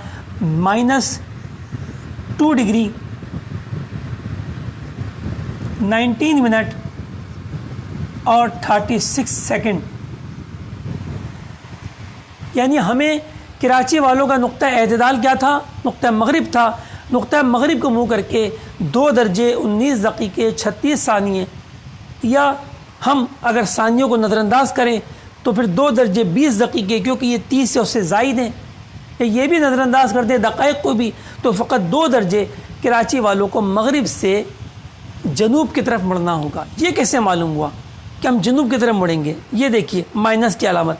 -2 ڈگری 19 منٹ اور 36 سیکنڈ، یعنی ہمیں کراچی والوں کا نقطہ اعتدال کیا تھا، نقطہ مغرب تھا، نقطہ مغرب کو منہ کر کے 2 درجے 19 دقیقے 36 ثانیے، یا ہم اگر ثانیوں کو نظر انداز کریں تو پھر 2 درجے 20 دقیقے، کیونکہ یہ 30 سے اس سے زائد ہیں، یہ بھی نظر انداز کر دیں دقائق کو بھی، تو فقط 2 درجے کراچی والوں کو مغرب سے جنوب کی طرف مڑنا ہوگا۔ یہ کیسے معلوم ہوا کہ ہم جنوب کی طرف مڑیں گے، یہ دیکھیے مائنس کی علامت،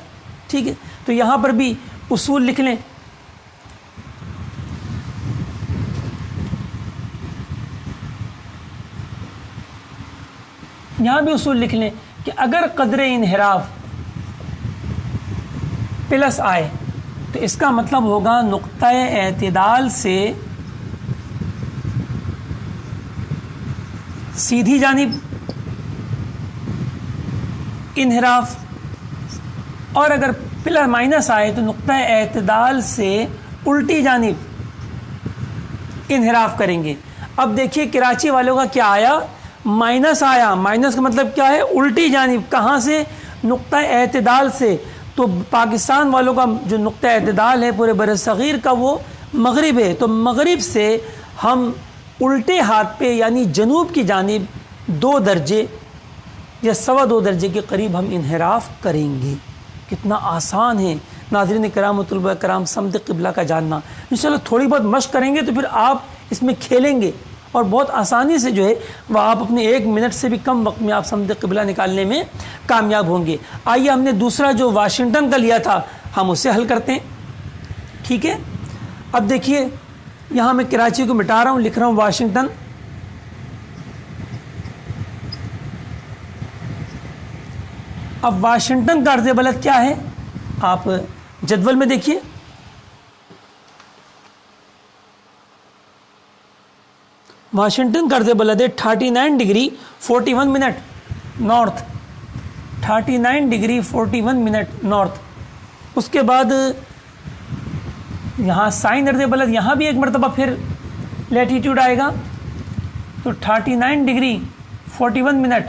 ٹھیک ہے، تو یہاں پر بھی اصول لکھ لیں، یہاں بھی اصول لکھ لیں کہ اگر قدر انحراف پلس آئے تو اس کا مطلب ہوگا نقطہ اعتدال سے سیدھی جانب انحراف، اور اگر پلس مائنس آئے تو نقطہ اعتدال سے الٹی جانب انحراف کریں گے۔ اب دیکھیے کراچی والوں کا کیا آیا، مائنس آیا، مائنس کا مطلب کیا ہے، الٹی جانب، کہاں سے، نقطہ اعتدال سے، تو پاکستان والوں کا جو نقطہ اعتدال ہے پورے بر صغیر کا وہ مغرب ہے، تو مغرب سے ہم الٹے ہاتھ پہ یعنی جنوب کی جانب 2 درجے یا 2.25 درجے کے قریب ہم انحراف کریں گے۔ کتنا آسان ہے ناظرین کرام و طلباء کرام سمت قبلہ کا جاننا، انشاءاللہ تھوڑی بہت مشق کریں گے تو پھر آپ اس میں کھیلیں گے اور بہت آسانی سے جو ہے وہ آپ اپنے 1 منٹ سے بھی کم وقت میں آپ سمت قبلہ نکالنے میں کامیاب ہوں گے۔ آئیے ہم نے دوسرا جو واشنگٹن کا لیا تھا ہم اسے حل کرتے ہیں، ٹھیک ہے۔ اب دیکھیے یہاں میں کراچی کو مٹا رہا ہوں، لکھ رہا ہوں واشنگٹن، اب واشنگٹن کا عرض بلد کیا ہے آپ جدول میں دیکھیے، واشنگٹن کا عرض بلد ہے 39 degree 41 minute north, 39 degree 41 minute north. اس کے بعد یہاں سائن عرض بلد، یہاں بھی ایک مرتبہ پھر لیٹیٹیوڈ آئے گا، تو 39 ڈگری 41 منٹ،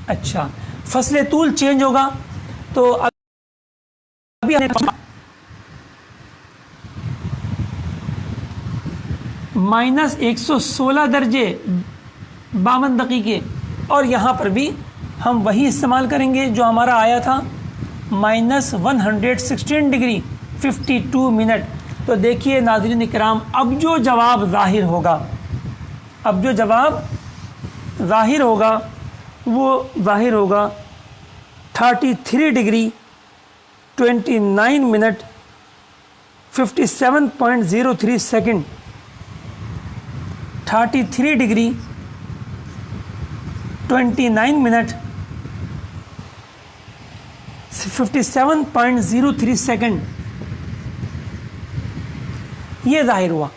اچھا فصل طول چینج ہوگا، تو ابھی -116 درجے 52 دقیقے، اور یہاں پر بھی ہم وہی استعمال کریں گے جو ہمارا آیا تھا -116 ڈگری 52 منٹ۔ تو دیکھیے ناظرین کرام اب جو جواب ظاہر ہوگا، اب جو جواب ظاہر ہوگا وہ ظاہر ہوگا 33 degree 29 minute 57.03 second, 33 degree 29 minute 57.03 second, یہ ظاہر ہوا۔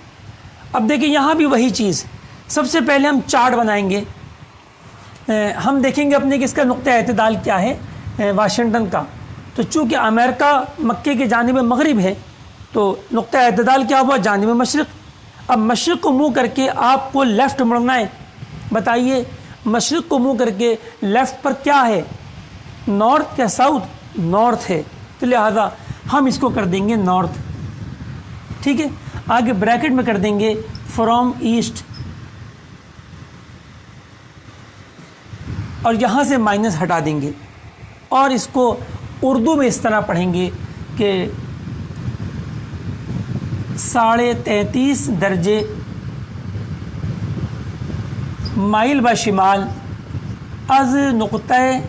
اب دیکھیں یہاں بھی وہی چیز، سب سے پہلے ہم چارٹ بنائیں گے، ہم دیکھیں گے اپنے کہ اس کا نقطہ اعتدال کیا ہے واشنگٹن کا، تو چونکہ امریکہ مکے کے جانب مغرب ہے تو نقطہ اعتدال کیا ہوا، جانب مشرق۔ اب مشرق کو منہ کر کے آپ کو لیفٹ مڑنا ہے، بتائیے مشرق کو منہ کر کے لیفٹ پر کیا ہے، نارتھ یا ساؤتھ، نارتھ ہے، تو لہذا ہم اس کو کر دیں گے نارتھ، ٹھیک ہے۔ آگے بریکٹ میں کر دیں گے فرام ایسٹ، اور یہاں سے مائنس ہٹا دیں گے، اور اس کو اردو میں اس طرح پڑھیں گے کہ 33.5 درجے مائل با شمال از نقطۂ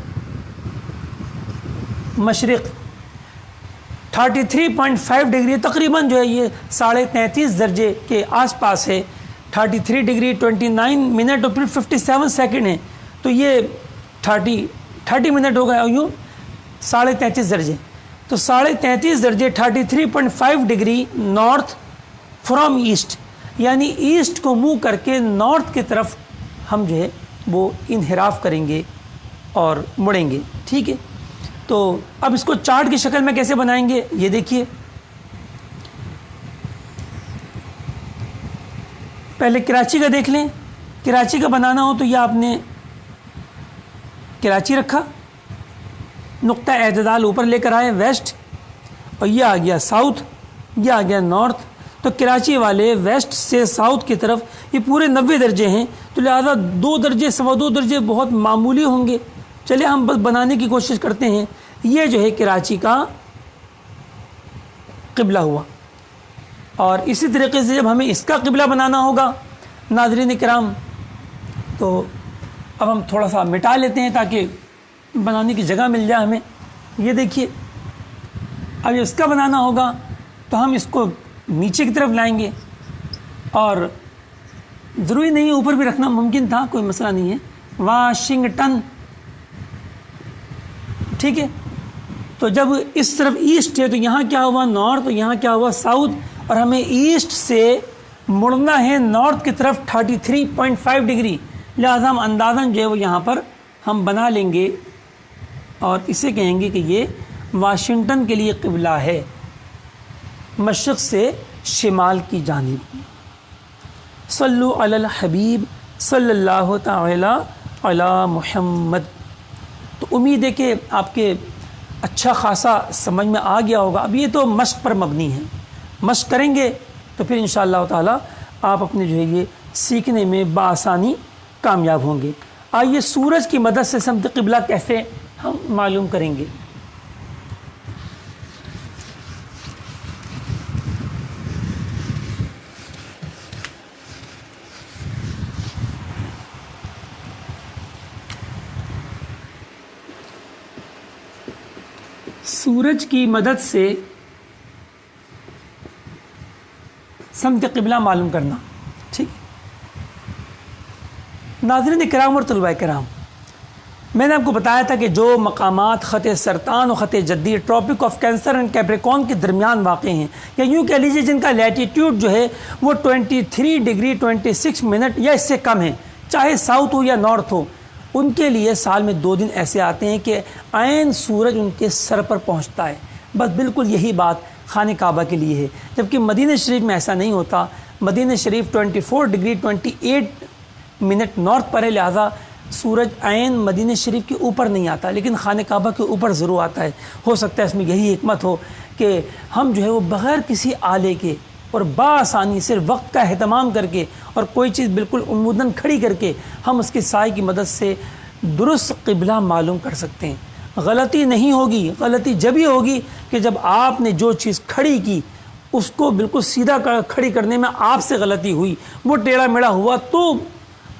مشرق 33.5 ڈگری، تقریباً جو ہے یہ 33.5 درجے کے آس پاس ہے، 33 ڈگری 29 منٹ اور پھر 57 سیکنڈ ہے، تو یہ 30 منٹ ہو گیا، یوں 33.5 درجے، تو 33.5 درجے 33.5 ڈگری نارتھ فرام ایسٹ، یعنی ایسٹ کو منہ کر کے نارتھ کی طرف ہم جو ہے وہ انحراف کریں گے اور مڑیں گے، ٹھیک ہے۔ تو اب اس کو چارٹ کی شکل میں کیسے بنائیں گے یہ دیکھیے، پہلے کراچی کا دیکھ لیں، کراچی کا بنانا ہو تو یہ آپ نے کراچی رکھا، نقطہ اعتدال اوپر لے کر آئے ویسٹ، اور یہ آ گیا ساؤتھ، یہ آ گیا نارتھ، تو کراچی والے ویسٹ سے ساؤتھ کی طرف یہ پورے 90 درجے ہیں، تو لہذا 2 درجے 2.25 درجے بہت معمولی ہوں گے، چلے ہم بس بنانے کی کوشش کرتے ہیں۔ یہ جو ہے کراچی کا قبلہ ہوا، اور اسی طریقے سے جب ہمیں اس کا قبلہ بنانا ہوگا ناظرین کرام، تو اب ہم تھوڑا سا مٹا لیتے ہیں تاکہ بنانے کی جگہ مل جائے ہمیں۔ یہ دیکھیے اب اس کا بنانا ہوگا تو ہم اس کو نیچے کی طرف لائیں گے، اور ضروری نہیں اوپر بھی رکھنا ممکن تھا، کوئی مسئلہ نہیں ہے، واشنگٹن، ٹھیک ہے۔ تو جب اس طرف ایسٹ ہے تو یہاں کیا ہوا نارتھ، اور یہاں کیا ہوا ساؤتھ، اور ہمیں ایسٹ سے مڑنا ہے نارتھ کی طرف 33.5 ڈگری، لہٰذا ہم اندازاً جو ہے وہ یہاں پر ہم بنا لیں گے، اور اسے کہیں گے کہ یہ واشنگٹن کے لیے قبلہ ہے، مشرق سے شمال کی جانب۔ صلو علی الحبیب صلی اللہ تعالی علی محمد۔ تو امید ہے کہ آپ کے اچھا خاصا سمجھ میں آ گیا ہوگا۔ اب یہ تو مشق پر مبنی ہے، مشق کریں گے تو پھر انشاءاللہ تعالی آپ اپنے جو ہے یہ سیکھنے میں بآسانی کامیاب ہوں گے۔ آئیے سورج کی مدد سے سمت قبلہ کیسے ہم معلوم کریں گے۔ سورج کی مدد سے سمت قبلہ معلوم کرنا، ٹھیک ہے۔ ناظرین کرام اور طلباء کرام، میں نے آپ کو بتایا تھا کہ جو مقامات خط سرطان اور خط جدی Tropic of Cancer and Capricorn کے درمیان واقع ہیں، یا یوں کہہ لیجیے جن کا لیٹیٹیوڈ جو ہے وہ 23 ڈگری 26 منٹ یا اس سے کم ہے، چاہے ساؤتھ ہو یا نارتھ ہو، ان کے لیے سال میں 2 دن ایسے آتے ہیں کہ عین سورج ان کے سر پر پہنچتا ہے۔ بس بالکل یہی بات خانہ کعبہ کے لیے ہے، جبکہ مدینہ شریف میں ایسا نہیں ہوتا۔ مدینہ شریف 24 ڈگری 28 منٹ نارتھ پر ہے، لہٰذا سورج عین مدینہ شریف کے اوپر نہیں آتا، لیکن خانہ کعبہ کے اوپر ضرور آتا ہے۔ ہو سکتا ہے اس میں یہی حکمت ہو کہ ہم جو ہے وہ بغیر کسی آلے کے اور بآسانی صرف وقت کا اہتمام کر کے اور کوئی چیز بالکل عموداً کھڑی کر کے ہم اس کے سائے کی مدد سے درست قبلہ معلوم کر سکتے ہیں۔ غلطی نہیں ہوگی، غلطی جب ہی ہوگی کہ جب آپ نے جو چیز کھڑی کی اس کو بالکل سیدھا کھڑی کرنے میں آپ سے غلطی ہوئی، وہ ٹیڑھا میڑھا ہوا تو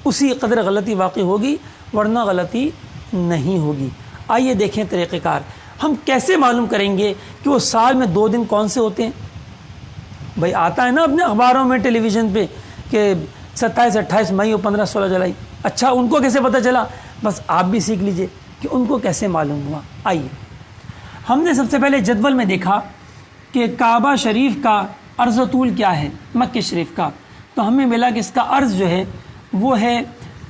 اسی قدر غلطی واقع ہوگی، ورنہ غلطی نہیں ہوگی۔ آئیے دیکھیں طریقہ کار، ہم کیسے معلوم کریں گے کہ وہ سال میں 2 دن کون سے ہوتے ہیں۔ بھائی آتا ہے نا اپنے اخباروں میں ٹیلی ویژن پہ کہ 27 28 مئی اور 15 16 جولائی، اچھا ان کو کیسے پتہ چلا؟ بس آپ بھی سیکھ لیجئے کہ ان کو کیسے معلوم ہوا۔ آئیے ہم نے سب سے پہلے جدول میں دیکھا کہ کعبہ شریف کا عرض و طول کیا ہے، مکہ شریف کا، تو ہمیں ملا کہ اس کا عرض جو ہے وہ ہے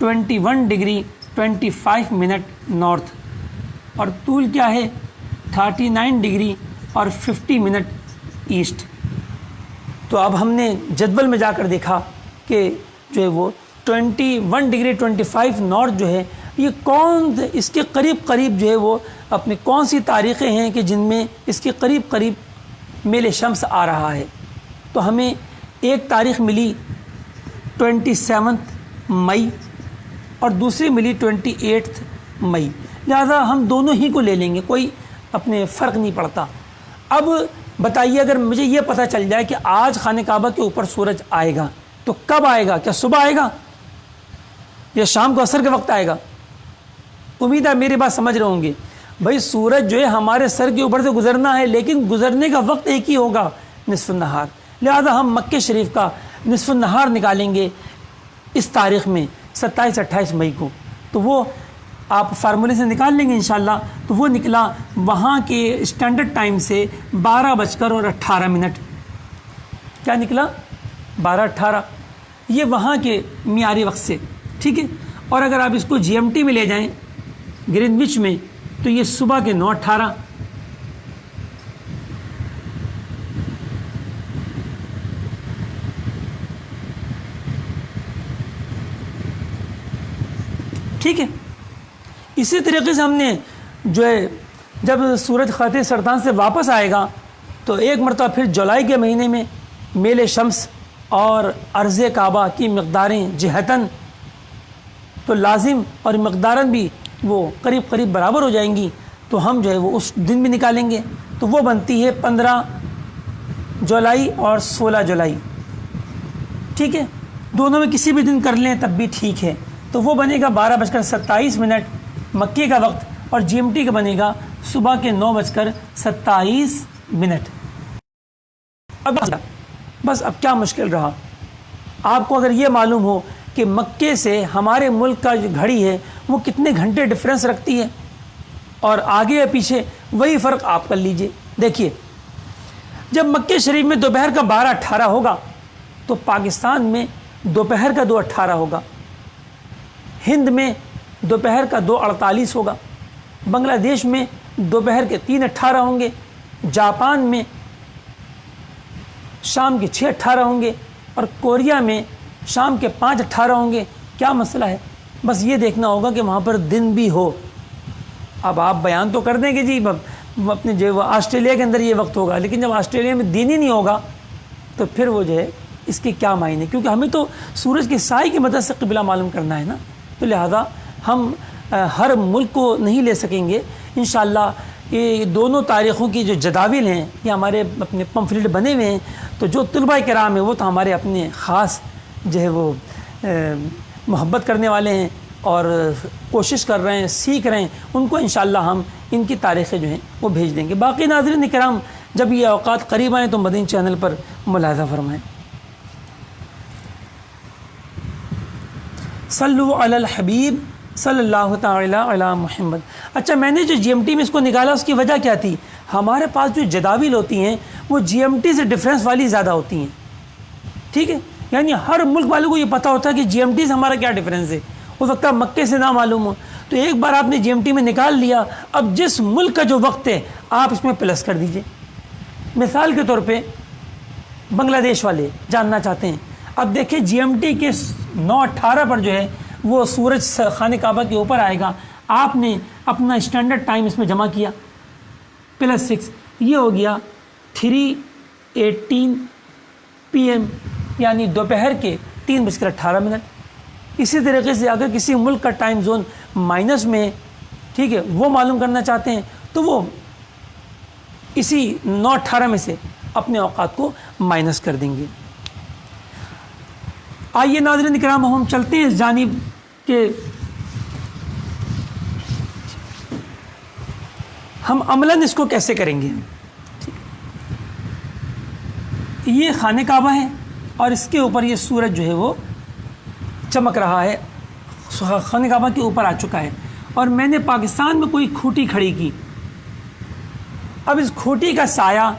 21 ڈگری 25 منٹ نارتھ، اور طول کیا ہے 39 ڈگری اور 50 منٹ ایسٹ۔ تو اب ہم نے جدول میں جا کر دیکھا کہ جو ہے وہ 21 ڈگری 25 نارتھ جو ہے یہ اس کے قریب قریب جو ہے وہ اپنی کون سی تاریخیں ہیں کہ جن میں اس کے قریب قریب میل شمس آ رہا ہے۔ تو ہمیں ایک تاریخ ملی 27 مئی اور دوسری ملی 28 مئی، لہذا ہم دونوں ہی کو لے لیں گے، کوئی اپنے فرق نہیں پڑتا۔ اب بتائیے اگر مجھے یہ پتہ چل جائے کہ آج خانہ کعبہ کے اوپر سورج آئے گا تو کب آئے گا؟ کیا صبح آئے گا یا شام کو عصر کے وقت آئے گا؟ امید ہے میری بات سمجھ رہے ہوں گے۔ بھائی سورج جو ہے ہمارے سر کے اوپر سے گزرنا ہے، لیکن گزرنے کا وقت ایک ہی ہوگا، نصف النہار، لہذا ہم مکہ شریف کا نصف النہار نکالیں گے اس تاریخ میں 27-28 مئی کو، تو وہ آپ فارمولے سے نکال لیں گے انشاءاللہ۔ تو وہ نکلا وہاں کے اسٹینڈرڈ ٹائم سے 12:18۔ کیا نکلا؟ 12:18، یہ وہاں کے معیاری وقت سے، ٹھیک ہے۔ اور اگر آپ اس کو جی ایم ٹی میں لے جائیں، گرینوچ میں، تو یہ صبح کے 9:18۔ ٹھیک ہے۔ اسی طریقے سے ہم نے جو ہے جب سورج خاطر سرطان سے واپس آئے گا تو ایک مرتبہ پھر جولائی کے مہینے میں میل شمس اور عرض کعبہ کی مقداریں جہتاً تو لازم اور مقداراً بھی وہ قریب قریب برابر ہو جائیں گی، تو ہم جو ہے وہ اس دن بھی نکالیں گے، تو وہ بنتی ہے 15 جولائی اور 16 جولائی، ٹھیک ہے۔ دونوں میں کسی بھی دن کر لیں تب بھی ٹھیک ہے، تو وہ بنے گا 12:27 مکے کا وقت، اور جی ایم ٹی کا بنے گا صبح کے 9:27۔ بس اب کیا مشکل رہا؟ آپ کو اگر یہ معلوم ہو کہ مکے سے ہمارے ملک کا جو گھڑی ہے وہ کتنے گھنٹے ڈفرینس رکھتی ہے اور آگے یا پیچھے، وہی فرق آپ کر لیجئے۔ دیکھیے جب مکے شریف میں دوپہر کا 12:18 ہوگا تو پاکستان میں دوپہر کا 2:18 ہوگا، ہند میں دوپہر کا 2:48 ہوگا، بنگلہ دیش میں دوپہر کے 3:18 ہوں گے، جاپان میں شام کے 6:18 ہوں گے، اور کوریا میں شام کے 5:18 ہوں گے۔ کیا مسئلہ ہے؟ بس یہ دیکھنا ہوگا کہ وہاں پر دن بھی ہو۔ اب آپ بیان تو کر دیں کہ جی اپنے جو آسٹریلیا کے اندر یہ وقت ہوگا، لیکن جب آسٹریلیا میں دن ہی نہیں ہوگا تو پھر وہ جو ہے اس کے کیا معنی، کیونکہ ہمیں تو سورج کی سائے کی مدد سے قبلہ معلوم کرنا ہے نا، تو لہذا ہم ہر ملک کو نہیں لے سکیں گے۔ انشاءاللہ یہ دونوں تاریخوں کی جو جداول ہیں یہ ہمارے اپنے پمفلٹ بنے ہوئے ہیں، تو جو طلباء کرام ہیں وہ تو ہمارے اپنے خاص جو ہے وہ محبت کرنے والے ہیں اور کوشش کر رہے ہیں، سیکھ رہے ہیں، ان کو انشاءاللہ ہم ان کی تاریخیں جو ہیں وہ بھیج دیں گے۔ باقی ناظرین کرام جب یہ اوقات قریب آئیں تو مدنی چینل پر ملاحظہ فرمائیں۔ صلو علی الحبیب صلی اللہ تعالی علی محمد۔ اچھا، میں نے جو جی ایم ٹی میں اس کو نکالا اس کی وجہ کیا تھی؟ ہمارے پاس جو جداول ہوتی ہیں وہ جی ایم ٹی سے ڈفرینس والی زیادہ ہوتی ہیں، ٹھیک ہے، یعنی ہر ملک والوں کو یہ پتہ ہوتا ہے کہ جی ایم ٹی سے ہمارا کیا ڈفرینس ہے، ہو سکتا ہے مکے سے نہ معلوم ہو، تو ایک بار آپ نے جی ایم ٹی میں نکال لیا، اب جس ملک کا جو وقت ہے آپ اس میں پلس کر دیجئے۔ مثال کے طور پہ بنگلہ دیش والے جاننا چاہتے ہیں، اب دیکھیں جی ایم ٹی کے 9:18 پر جو ہے وہ سورج خانہ کعبہ کے اوپر آئے گا، آپ نے اپنا اسٹینڈرڈ ٹائم اس میں جمع کیا +6، یہ ہو گیا 3:18 PM، یعنی دوپہر کے 3:18۔ اسی طریقے سے اگر کسی ملک کا ٹائم زون مائنس میں، ٹھیک ہے، وہ معلوم کرنا چاہتے ہیں تو وہ اسی 9:18 میں سے اپنے اوقات کو مائنس کر دیں گے۔ آئیے ناظرین کرام ہم چلتے ہیں اس جانب کہ ہم عملاً اس کو کیسے کریں گے۔ یہ خانہ کعبہ ہے اور اس کے اوپر یہ سورج جو ہے وہ چمک رہا ہے، خانہ کعبہ کے اوپر آ چکا ہے، اور میں نے پاکستان میں کوئی کھوٹی کھڑی کی۔ اب اس کھوٹی کا سایہ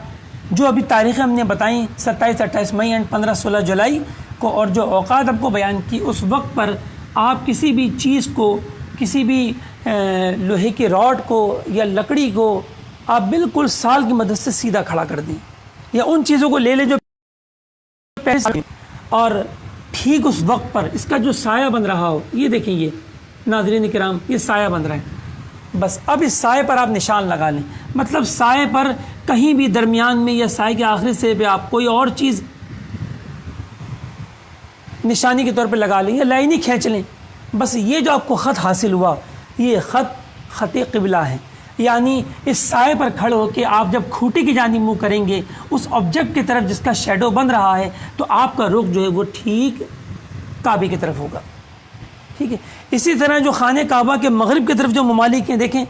جو ابھی تاریخیں ہم نے بتائیں 27-28 مئی اینڈ 15-16 جولائی کو، اور جو اوقات آپ کو بیان کی، اس وقت پر آپ کسی بھی چیز کو، کسی بھی لوہے کی راڈ کو یا لکڑی کو آپ بالکل سال کی مدد سے سیدھا کھڑا کر دیں، یا ان چیزوں کو لے لیں جو پہلے، اور ٹھیک اس وقت پر اس کا جو سایہ بن رہا ہو، یہ دیکھیں، یہ ناظرین کرام یہ سایہ بن رہا ہے، بس اب اس سائے پر آپ نشان لگا لیں، مطلب سائے پر کہیں بھی درمیان میں یا سائے کے آخری سے پہ آپ کوئی اور چیز نشانی کے طور پہ لگا لیں یا لائن ہی کھینچ لیں. بس یہ جو آپ کو خط حاصل ہوا یہ خط قبلہ ہے. یعنی اس سائے پر کھڑے ہو کے آپ جب کھوٹی کی جانب منہ کریں گے اس آبجیکٹ کی طرف جس کا شیڈو بن رہا ہے تو آپ کا رخ جو ہے وہ ٹھیک کعبے کی طرف ہوگا. ٹھیک ہے. اسی طرح جو خانہ کعبہ کے مغرب کی طرف جو ممالک ہیں دیکھیں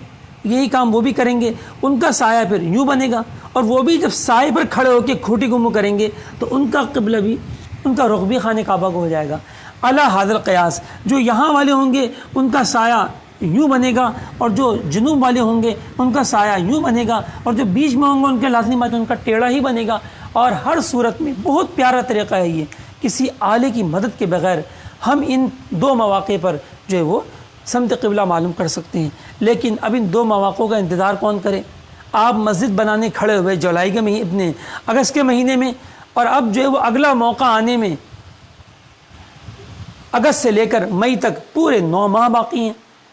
یہی کام وہ بھی کریں گے, ان کا سایہ پھر یوں بنے گا, اور وہ بھی جب سائے پر کھڑے ہو کے کھوٹی کو منہ کریں گے تو ان کا قبلہ بھی, ان کا رخ بھی خانہ کعبہ کو ہو جائے گا. علی حاضر قیاس جو یہاں والے ہوں گے ان کا سایہ یوں بنے گا, اور جو جنوب والے ہوں گے ان کا سایہ یوں بنے گا, اور جو بیچ میں ہوں گے ان کے لازمی بات ان کا ٹیڑھا ہی بنے گا. اور ہر صورت میں بہت پیارا طریقہ ہے یہ, کسی آلے کی مدد کے بغیر ہم ان دو مواقع پر جو ہے وہ سمت قبلہ معلوم کر سکتے ہیں. لیکن اب ان دو مواقع کا انتظار کون کرے؟ آپ مسجد بنانے کھڑے ہوئے جولائی کے مہینے, اگست کے مہینے میں, اور اب جو ہے وہ اگلا موقع آنے میں اگست سے لے کر مئی تک پورے 9 ماہ باقی ہیں.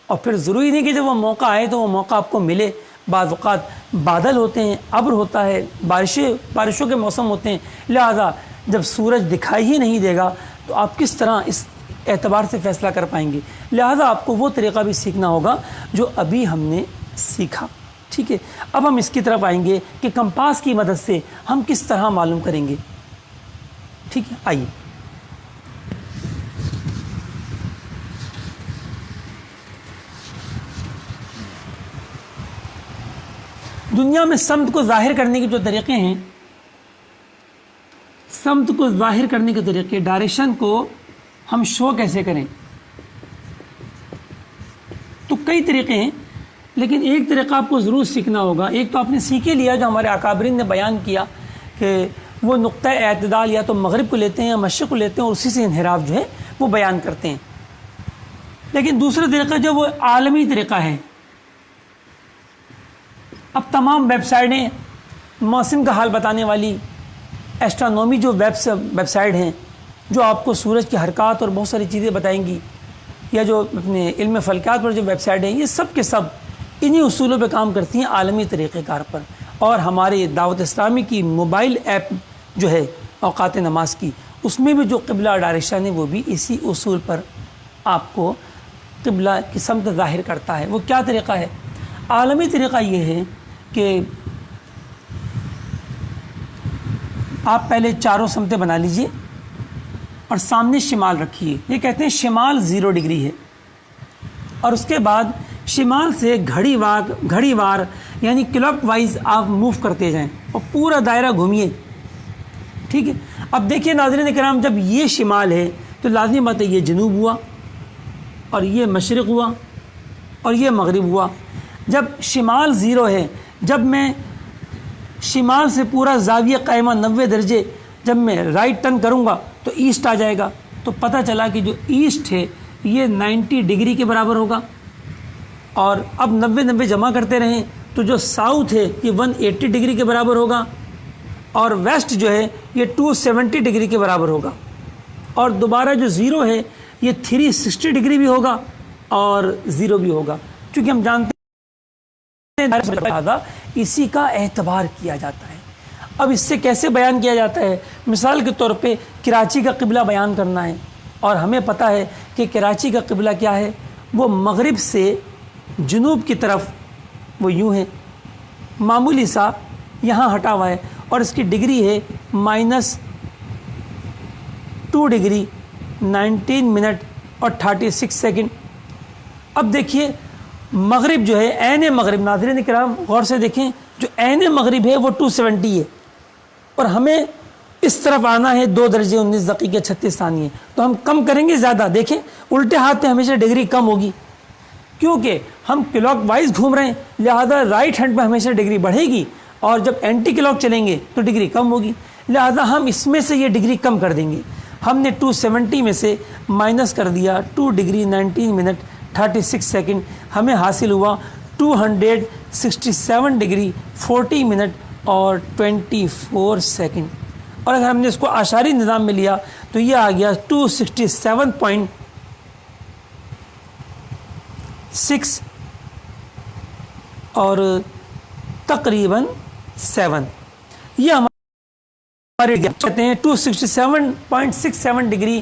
اور پھر ضروری نہیں کہ جب وہ موقع آئے تو وہ موقع آپ کو ملے. بعض اوقات بادل ہوتے ہیں, ابر ہوتا ہے, بارشوں کے موسم ہوتے ہیں, لہذا جب سورج دکھائی ہی نہیں دے گا تو آپ کس طرح اس اعتبار سے فیصلہ کر پائیں گے؟ لہذا آپ کو وہ طریقہ بھی سیکھنا ہوگا جو ابھی ہم نے سیکھا. ٹھیک ہے. اب ہم اس کی طرف آئیں گے کہ کمپاس کی مدد سے ہم کس طرح معلوم کریں گے. ٹھیک ہے, آئیے. دنیا میں سمت کو ظاہر کرنے کے جو طریقے ہیں, سمت کو ظاہر کرنے کے طریقے, ڈائریکشن کو ہم شو کیسے کریں, تو کئی طریقے ہیں, لیکن ایک طریقہ آپ کو ضرور سیکھنا ہوگا. ایک تو آپ نے سیکھ ہی لیا جو ہمارے اکابرین نے بیان کیا کہ وہ نقطہ اعتدال یا تو مغرب کو لیتے ہیں یا مشرق کو لیتے ہیں اور اسی سے انحراف جو ہے وہ بیان کرتے ہیں. لیکن دوسرا طریقہ جو وہ عالمی طریقہ ہے. اب تمام ویب سائٹیں موسم کا حال بتانے والی, ایسٹرونومی جو ویب سائٹ ہیں جو آپ کو سورج کی حرکات اور بہت ساری چیزیں بتائیں گی, یا جو اپنے علم فلکیات پر جو ویب سائٹ ہیں, یہ سب کے سب انہی اصولوں پہ کام کرتی ہیں عالمی طریقہ کار پر. اور ہماری دعوت اسلامی کی موبائل ایپ جو ہے اوقات نماز کی, اس میں بھی جو قبلہ ڈائریکشن ہے وہ بھی اسی اصول پر آپ کو قبلہ کی سمت ظاہر کرتا ہے. وہ کیا طریقہ ہے؟ عالمی طریقہ یہ ہے کہ آپ پہلے چاروں سمتیں بنا لیجئے اور سامنے شمال رکھیے. یہ کہتے ہیں شمال 0 ڈگری ہے, اور اس کے بعد شمال سے گھڑی وار یعنی کلاک وائز آپ موو کرتے جائیں اور پورا دائرہ گھومیے. ٹھیک ہے. اب دیکھیے ناظرین کرام, جب یہ شمال ہے تو لازمی بات ہے یہ جنوب ہوا, اور یہ مشرق ہوا, اور یہ مغرب ہوا. جب شمال 0 ہے, جب میں شمال سے پورا زاویہ قائمہ 90 درجے جب میں رائٹ ٹرن کروں گا تو ایسٹ آ جائے گا. تو پتہ چلا کہ جو ایسٹ ہے یہ 90 ڈگری کے برابر ہوگا, اور اب 90 جمع کرتے رہیں تو جو ساؤتھ ہے یہ 180 ڈگری کے برابر ہوگا, اور ویسٹ جو ہے یہ 270 ڈگری کے برابر ہوگا, اور دوبارہ جو 0 ہے یہ 360 ڈگری بھی ہوگا اور 0 بھی ہوگا. چونکہ ہم جانتے ہیں اسی کا اعتبار کیا جاتا ہے. اب اس سے کیسے بیان کیا جاتا ہے؟ مثال کے طور پہ کراچی کا قبلہ بیان کرنا ہے, اور ہمیں پتہ ہے کہ کراچی کا قبلہ کیا ہے, وہ مغرب سے جنوب کی طرف وہ یوں ہے, معمولی سا یہاں ہٹا ہوا ہے, اور اس کی ڈگری ہے -2 ڈگری 19 منٹ اور 36 سیکنڈ. اب دیکھیے مغرب جو ہے عین مغرب, ناظرین کرام غور سے دیکھیں, جو عین مغرب ہے وہ 270 ہے, اور ہمیں اس طرف آنا ہے 2 درجے 19 دقیقے 36 ثانیے. تو ہم کم کریں گے زیادہ, دیکھیں الٹے ہاتھ پہ ہمیشہ ڈگری کم ہوگی, کیونکہ ہم کلاک وائز گھوم رہے ہیں, لہذا رائٹ ہینڈ پہ ہمیشہ ڈگری بڑھے گی, اور جب اینٹی کلاک چلیں گے تو ڈگری کم ہوگی. لہذا ہم اس میں سے یہ ڈگری کم کر دیں گے. ہم نے 270 میں سے مائنس کر دیا 2 ڈگری 19 منٹ 36 سیکنڈ, ہمیں حاصل ہوا 267 ڈگری 40 منٹ اور 24 سیکنڈ. اور اگر ہم نے اس کو اعشاری نظام میں لیا تو یہ آ گیا 267.6 اور تقریباً 7. یہ ہمارے کہتے ہیں 267.67 ڈگری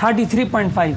33.5,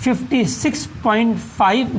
56.5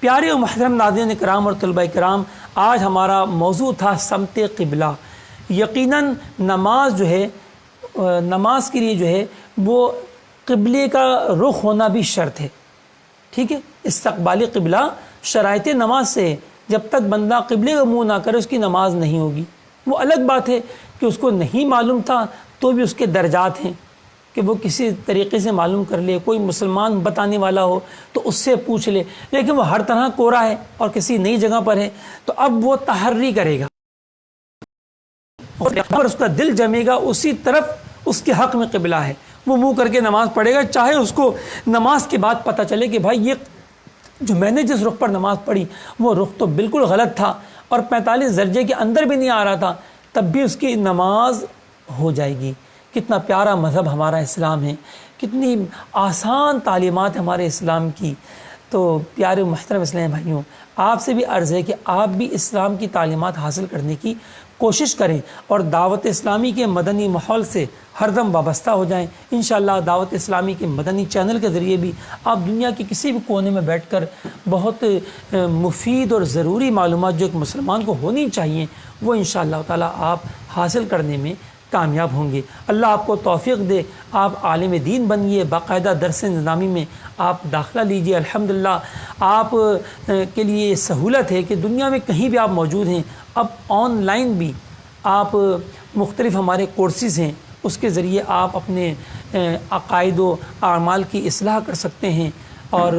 پیارے و محترم ناظرین کرام اور طلباء کرام، آج ہمارا موضوع تھا سمت قبلہ۔ یقیناً نماز جو ہے، نماز کے لیے جو ہے وہ قبلے کا رخ ہونا بھی شرط ہے، ٹھیک ہے۔ استقبال قبلہ شرائط نماز سے ہے۔ جب تک بندہ قبلے کا منہ نہ کرے اس کی نماز نہیں ہوگی۔ وہ الگ بات ہے کہ اس کو نہیں معلوم تھا تو بھی اس کے درجات ہیں کہ وہ کسی طریقے سے معلوم کر لے، کوئی مسلمان بتانے والا ہو تو اس سے پوچھ لے، لیکن وہ ہر طرح کورا ہے اور کسی نئی جگہ پر ہے تو اب وہ تحری کرے گا اور اس کا دل جمے گا، اسی طرف اس کے حق میں قبلہ ہے، وہ منہ کر کے نماز پڑھے گا، چاہے اس کو نماز کے بعد پتہ چلے کہ بھائی یہ جو میں نے جس رخ پر نماز پڑھی وہ رخ تو بالکل غلط تھا اور 45 درجے کے اندر بھی نہیں آ رہا تھا، تب بھی اس کی نماز ہو جائے گی۔ کتنا پیارا مذہب ہمارا اسلام ہے، کتنی آسان تعلیمات ہمارے اسلام کی۔ تو پیارے محترم اسلام بھائیوں، آپ سے بھی عرض ہے کہ آپ بھی اسلام کی تعلیمات حاصل کرنے کی کوشش کریں اور دعوت اسلامی کے مدنی ماحول سے ہر دم وابستہ ہو جائیں۔ انشاءاللہ دعوت اسلامی کے مدنی چینل کے ذریعے بھی آپ دنیا کے کسی بھی کونے میں بیٹھ کر بہت مفید اور ضروری معلومات جو ایک مسلمان کو ہونی چاہیے وہ انشاءاللہ تعالی آپ حاصل کرنے میں کامیاب ہوں گے۔ اللہ آپ کو توفیق دے، آپ عالم دین بنیے، باقاعدہ درس نظامی میں آپ داخلہ لیجئے۔ الحمدللہ آپ کے لیے یہ سہولت ہے کہ دنیا میں کہیں بھی آپ موجود ہیں، اب آن لائن بھی آپ مختلف ہمارے کورسز ہیں، اس کے ذریعے آپ اپنے عقائد و اعمال کی اصلاح کر سکتے ہیں اور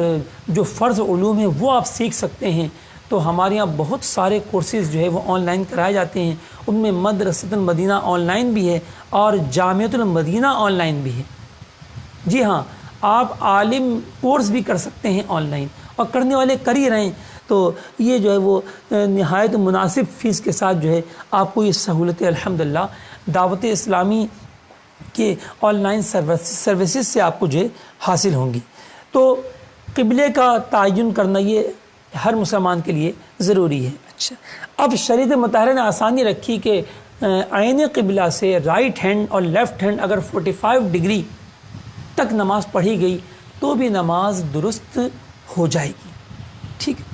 جو فرض علوم ہیں وہ آپ سیکھ سکتے ہیں۔ تو ہمارے یہاں بہت سارے کورسز جو ہے وہ آن لائن کرائے جاتے ہیں، ان میں مدرسۃ المدینہ آن لائن بھی ہے اور جامعۃ المدینہ آن لائن بھی ہے۔ جی ہاں، آپ عالم کورس بھی کر سکتے ہیں آن لائن، اور کرنے والے کر ہی رہیں۔ تو یہ جو ہے وہ نہایت مناسب فیس کے ساتھ جو ہے آپ کو یہ سہولتیں الحمدللہ دعوت اسلامی کے آن لائن سروسز سے آپ کو جو ہے حاصل ہوں گی۔ تو قبلے کا تعین کرنا یہ ہر مسلمان کے لیے ضروری ہے۔ اچھا، اب شریعت مطہرہ نے آسانی رکھی کہ عین قبلہ سے رائٹ ہینڈ اور لیفٹ ہینڈ اگر 45 ڈگری تک نماز پڑھی گئی تو بھی نماز درست ہو جائے گی، ٹھیک ہے۔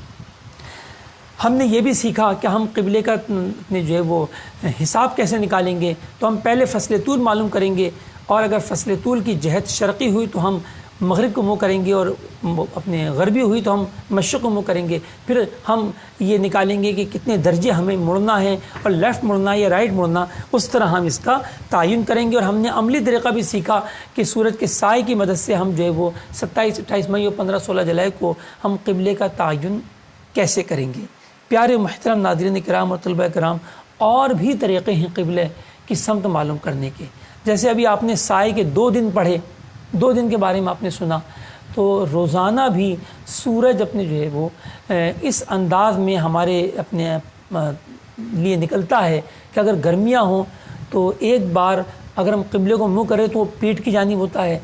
ہم نے یہ بھی سیکھا کہ ہم قبلے کا جو ہے وہ حساب کیسے نکالیں گے، تو ہم پہلے فصل طول معلوم کریں گے، اور اگر فصل طول کی جہت شرقی ہوئی تو ہم مغرب کو منہ کریں گے، اور اپنے غربی ہوئی تو ہم مشرق کو منہ کریں گے۔ پھر ہم یہ نکالیں گے کہ کتنے درجے ہمیں مڑنا ہے اور لیفٹ مڑنا ہے یا رائٹ مڑنا، اس طرح ہم اس کا تعین کریں گے۔ اور ہم نے عملی طریقہ بھی سیکھا کہ سورج کے سائے کی مدد سے ہم جو ہے وہ 27 28 مئی اور 15 16 جولائی کو ہم قبلے کا تعین کیسے کریں گے۔ پیارے محترم ناظرین کرام اور طلباء کرام، اور بھی طریقے ہیں قبلے کی سمت معلوم کرنے کے، جیسے ابھی آپ نے سائے کے 2 دن پڑھے، 2 دن کے بارے میں آپ نے سنا، تو روزانہ بھی سورج اپنے جو ہے وہ اس انداز میں ہمارے اپنے لیے نکلتا ہے کہ اگر گرمیاں ہوں تو ایک بار اگر ہم قبلے کو منہ کریں تو وہ پیٹھ کی جانب ہوتا ہے،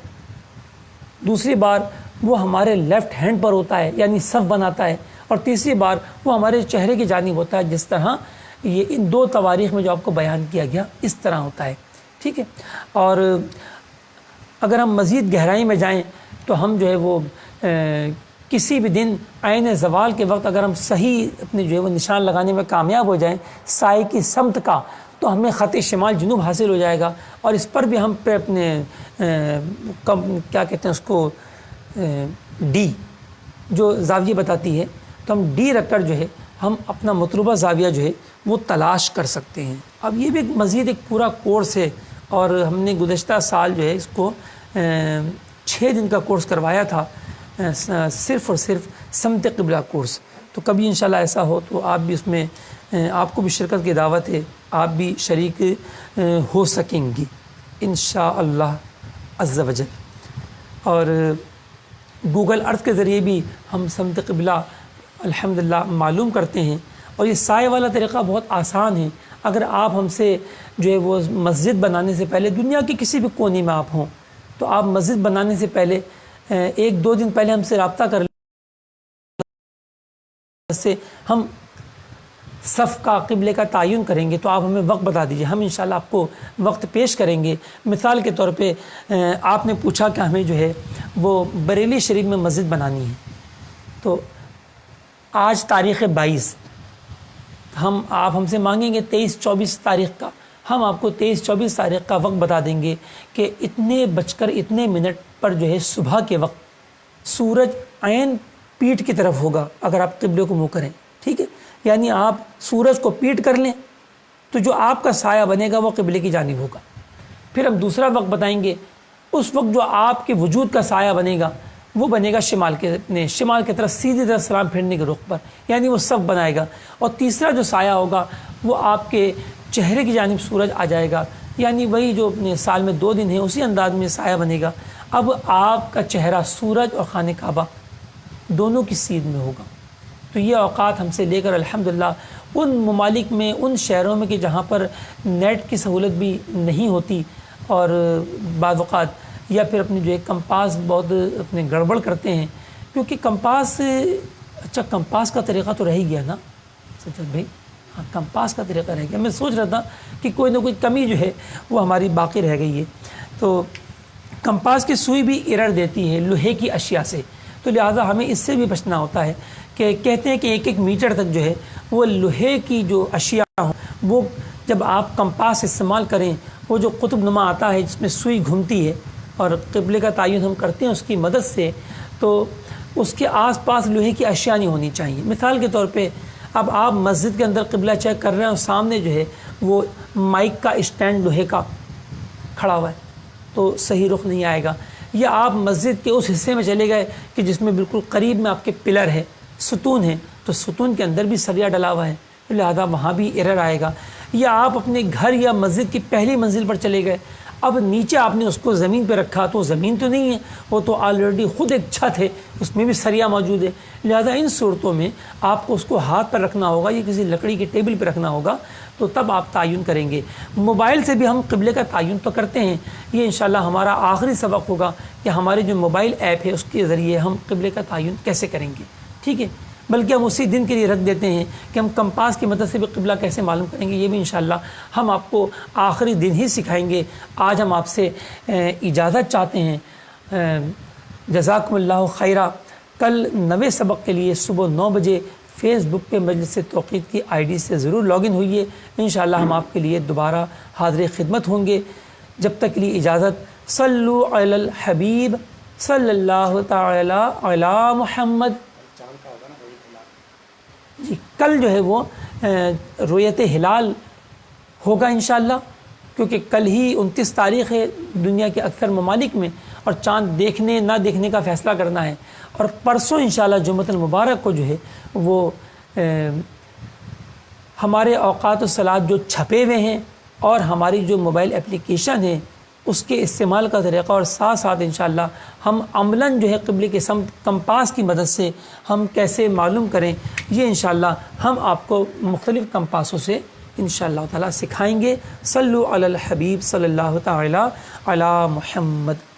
دوسری بار وہ ہمارے لیفٹ ہینڈ پر ہوتا ہے یعنی صف بناتا ہے، اور تیسری بار وہ ہمارے چہرے کی جانب ہوتا ہے، جس طرح یہ ان 2 تواریخ میں جو آپ کو بیان کیا گیا اس طرح ہوتا ہے، ٹھیک ہے۔ اور اگر ہم مزید گہرائی میں جائیں تو ہم جو ہے وہ کسی بھی دن عین زوال کے وقت اگر ہم صحیح اپنے جو ہے وہ نشان لگانے میں کامیاب ہو جائیں سائے کی سمت کا، تو ہمیں خط شمال جنوب حاصل ہو جائے گا، اور اس پر بھی ہم پہ اپنے کیا کہتے ہیں اس کو ڈی جو زاویہ بتاتی ہے، تو ہم ڈی رکھ کر جو ہے ہم اپنا مطلوبہ زاویہ جو ہے وہ تلاش کر سکتے ہیں۔ اب یہ بھی مزید ایک پورا کورس ہے، اور ہم نے گزشتہ سال جو ہے اس کو 6 دن کا کورس کروایا تھا، صرف اور صرف سمت قبلہ کورس۔ تو کبھی انشاءاللہ ایسا ہو تو آپ بھی اس میں آپ کو بھی شرکت کی دعوت ہے، آپ بھی شریک ہو سکیں گی انشاءاللہ عز و جل۔ اور گوگل ارتھ کے ذریعے بھی ہم سمت قبلہ الحمدللہ معلوم کرتے ہیں، اور یہ سائے والا طریقہ بہت آسان ہے۔ اگر آپ ہم سے جو ہے وہ مسجد بنانے سے پہلے دنیا کے کسی بھی کونے میں آپ ہوں تو آپ مسجد بنانے سے پہلے 1-2 دن پہلے ہم سے رابطہ کر لیں، سے ہم صف کا قبلے کا تعین کریں گے، تو آپ ہمیں وقت بتا دیجئے، ہم انشاءاللہ آپ کو وقت پیش کریں گے۔ مثال کے طور پہ آپ نے پوچھا کہ ہمیں جو ہے وہ بریلی شریف میں مسجد بنانی ہے، تو آج تاریخ 22، آپ ہم سے مانگیں گے 23-24 تاریخ کا، ہم آپ کو 23-24 تاریخ کا وقت بتا دیں گے کہ اتنے پر جو ہے صبح کے وقت سورج عین پیٹھ کی طرف ہوگا اگر آپ قبلے کو منہ کریں، ٹھیک ہے، یعنی آپ سورج کو پیٹ کر لیں تو جو آپ کا سایہ بنے گا وہ قبلے کی جانب ہوگا۔ پھر ہم دوسرا وقت بتائیں گے، اس وقت جو آپ کے وجود کا سایہ بنے گا وہ بنے گا شمال کی طرف سیدھی طرف سلام پھیرنے کے رخ پر، یعنی وہ سب بنائے گا۔ اور تیسرا جو سایہ ہوگا وہ آپ کے چہرے کی جانب سورج آ جائے گا، یعنی وہی جو سال میں 2 دن ہیں اسی انداز میں سایہ بنے گا۔ اب آپ کا چہرہ سورج اور خانہ کعبہ دونوں کی سید میں ہوگا۔ تو یہ اوقات ہم سے لے کر الحمدللہ ان ممالک میں، ان شہروں میں کہ جہاں پر نیٹ کی سہولت بھی نہیں ہوتی اور بعض اوقات یا پھر اپنی جو ہے کمپاس بہت اپنے گڑبڑ کرتے ہیں، کیونکہ کمپاس کا طریقہ تو رہ گیا نا سجاد بھائی، ہاں کمپاس کا طریقہ رہ گیا۔ میں سوچ رہا تھا کہ کوئی نہ کوئی کمی جو ہے وہ ہماری باقی رہ گئی ہے۔ تو کمپاس کی سوئی بھی ایرر دیتی ہے لوہے کی اشیاء سے، تو لہٰذا ہمیں اس سے بھی بچنا ہوتا ہے کہ کہتے ہیں کہ 1 میٹر تک جو ہے وہ لوہے کی جو اشیاء ہوں وہ جب آپ کمپاس استعمال کریں، وہ جو قطب نما آتا ہے جس میں سوئی گھومتی ہے اور قبلے کا تعین ہم کرتے ہیں اس کی مدد سے، تو اس کے آس پاس لوہے کی اشیاء نہیں ہونی چاہیے۔ مثال کے طور پہ اب آپ مسجد کے اندر قبلہ چیک کر رہے ہیں اور سامنے جو ہے وہ مائک کا اسٹینڈ لوہے کا کھڑا ہوا ہے تو صحیح رخ نہیں آئے گا، یا آپ مسجد کے اس حصے میں چلے گئے کہ جس میں بالکل قریب میں آپ کے پلر ہے، ستون ہے، تو ستون کے اندر بھی سریا ڈلا ہوا ہے، لہذا وہاں بھی ایرر آئے گا۔ یا آپ اپنے گھر یا مسجد کی پہلی منزل پر چلے گئے، اب نیچے آپ نے اس کو زمین پہ رکھا تو زمین تو نہیں ہے، وہ تو آلریڈی خود ایک چھت ہے، اس میں بھی سریا موجود ہے، لہذا ان صورتوں میں آپ کو اس کو ہاتھ پر رکھنا ہوگا یا کسی لکڑی کی ٹیبل پہ رکھنا ہوگا، تو تب آپ تعین کریں گے۔ موبائل سے بھی ہم قبلے کا تعین تو کرتے ہیں، یہ انشاءاللہ ہمارا آخری سبق ہوگا کہ ہمارے جو موبائل ایپ ہے اس کے ذریعے ہم قبلے کا تعین کیسے کریں گے، ٹھیک ہے، بلکہ ہم اسی دن کے لیے رکھ دیتے ہیں کہ ہم کمپاس کی مدد سے بھی قبلہ کیسے معلوم کریں گے، یہ بھی انشاءاللہ ہم آپ کو آخری دن ہی سکھائیں گے۔ آج ہم آپ سے اجازت چاہتے ہیں، جزاکم اللہ خیرہ۔ کل نوے سبق کے لیے صبح 9 بجے فیس بک پہ مجلس توقید کی ID سے ضرور لاگ ان ہوئیے، انشاءاللہ ہم آپ کے لیے دوبارہ حاضر خدمت ہوں گے۔ جب تک کے لیے اجازت، صلو علی الحبیب صلی اللہ تعالی علی محمد۔ جی کل جو ہے وہ رؤیت ہلال ہوگا انشاءاللہ، کیونکہ کل ہی 29 تاریخ ہے دنیا کے اکثر ممالک میں، اور چاند دیکھنے نہ دیکھنے کا فیصلہ کرنا ہے، اور پرسوں انشاءاللہ جمعۃ المبارک کو جو ہے وہ ہمارے اوقات الصلاۃ جو چھپے ہوئے ہیں اور ہماری جو موبائل اپلیکیشن ہے اس کے استعمال کا طریقہ، اور ساتھ ساتھ انشاءاللہ ہم عملاً جو ہے قبلے کے سمت کمپاس کی مدد سے ہم کیسے معلوم کریں، یہ انشاءاللہ ہم آپ کو مختلف کمپاسوں سے انشاءاللہ تعالیٰ سکھائیں گے۔ صلو علی الحبیب صلی اللہ تعالی علی محمد۔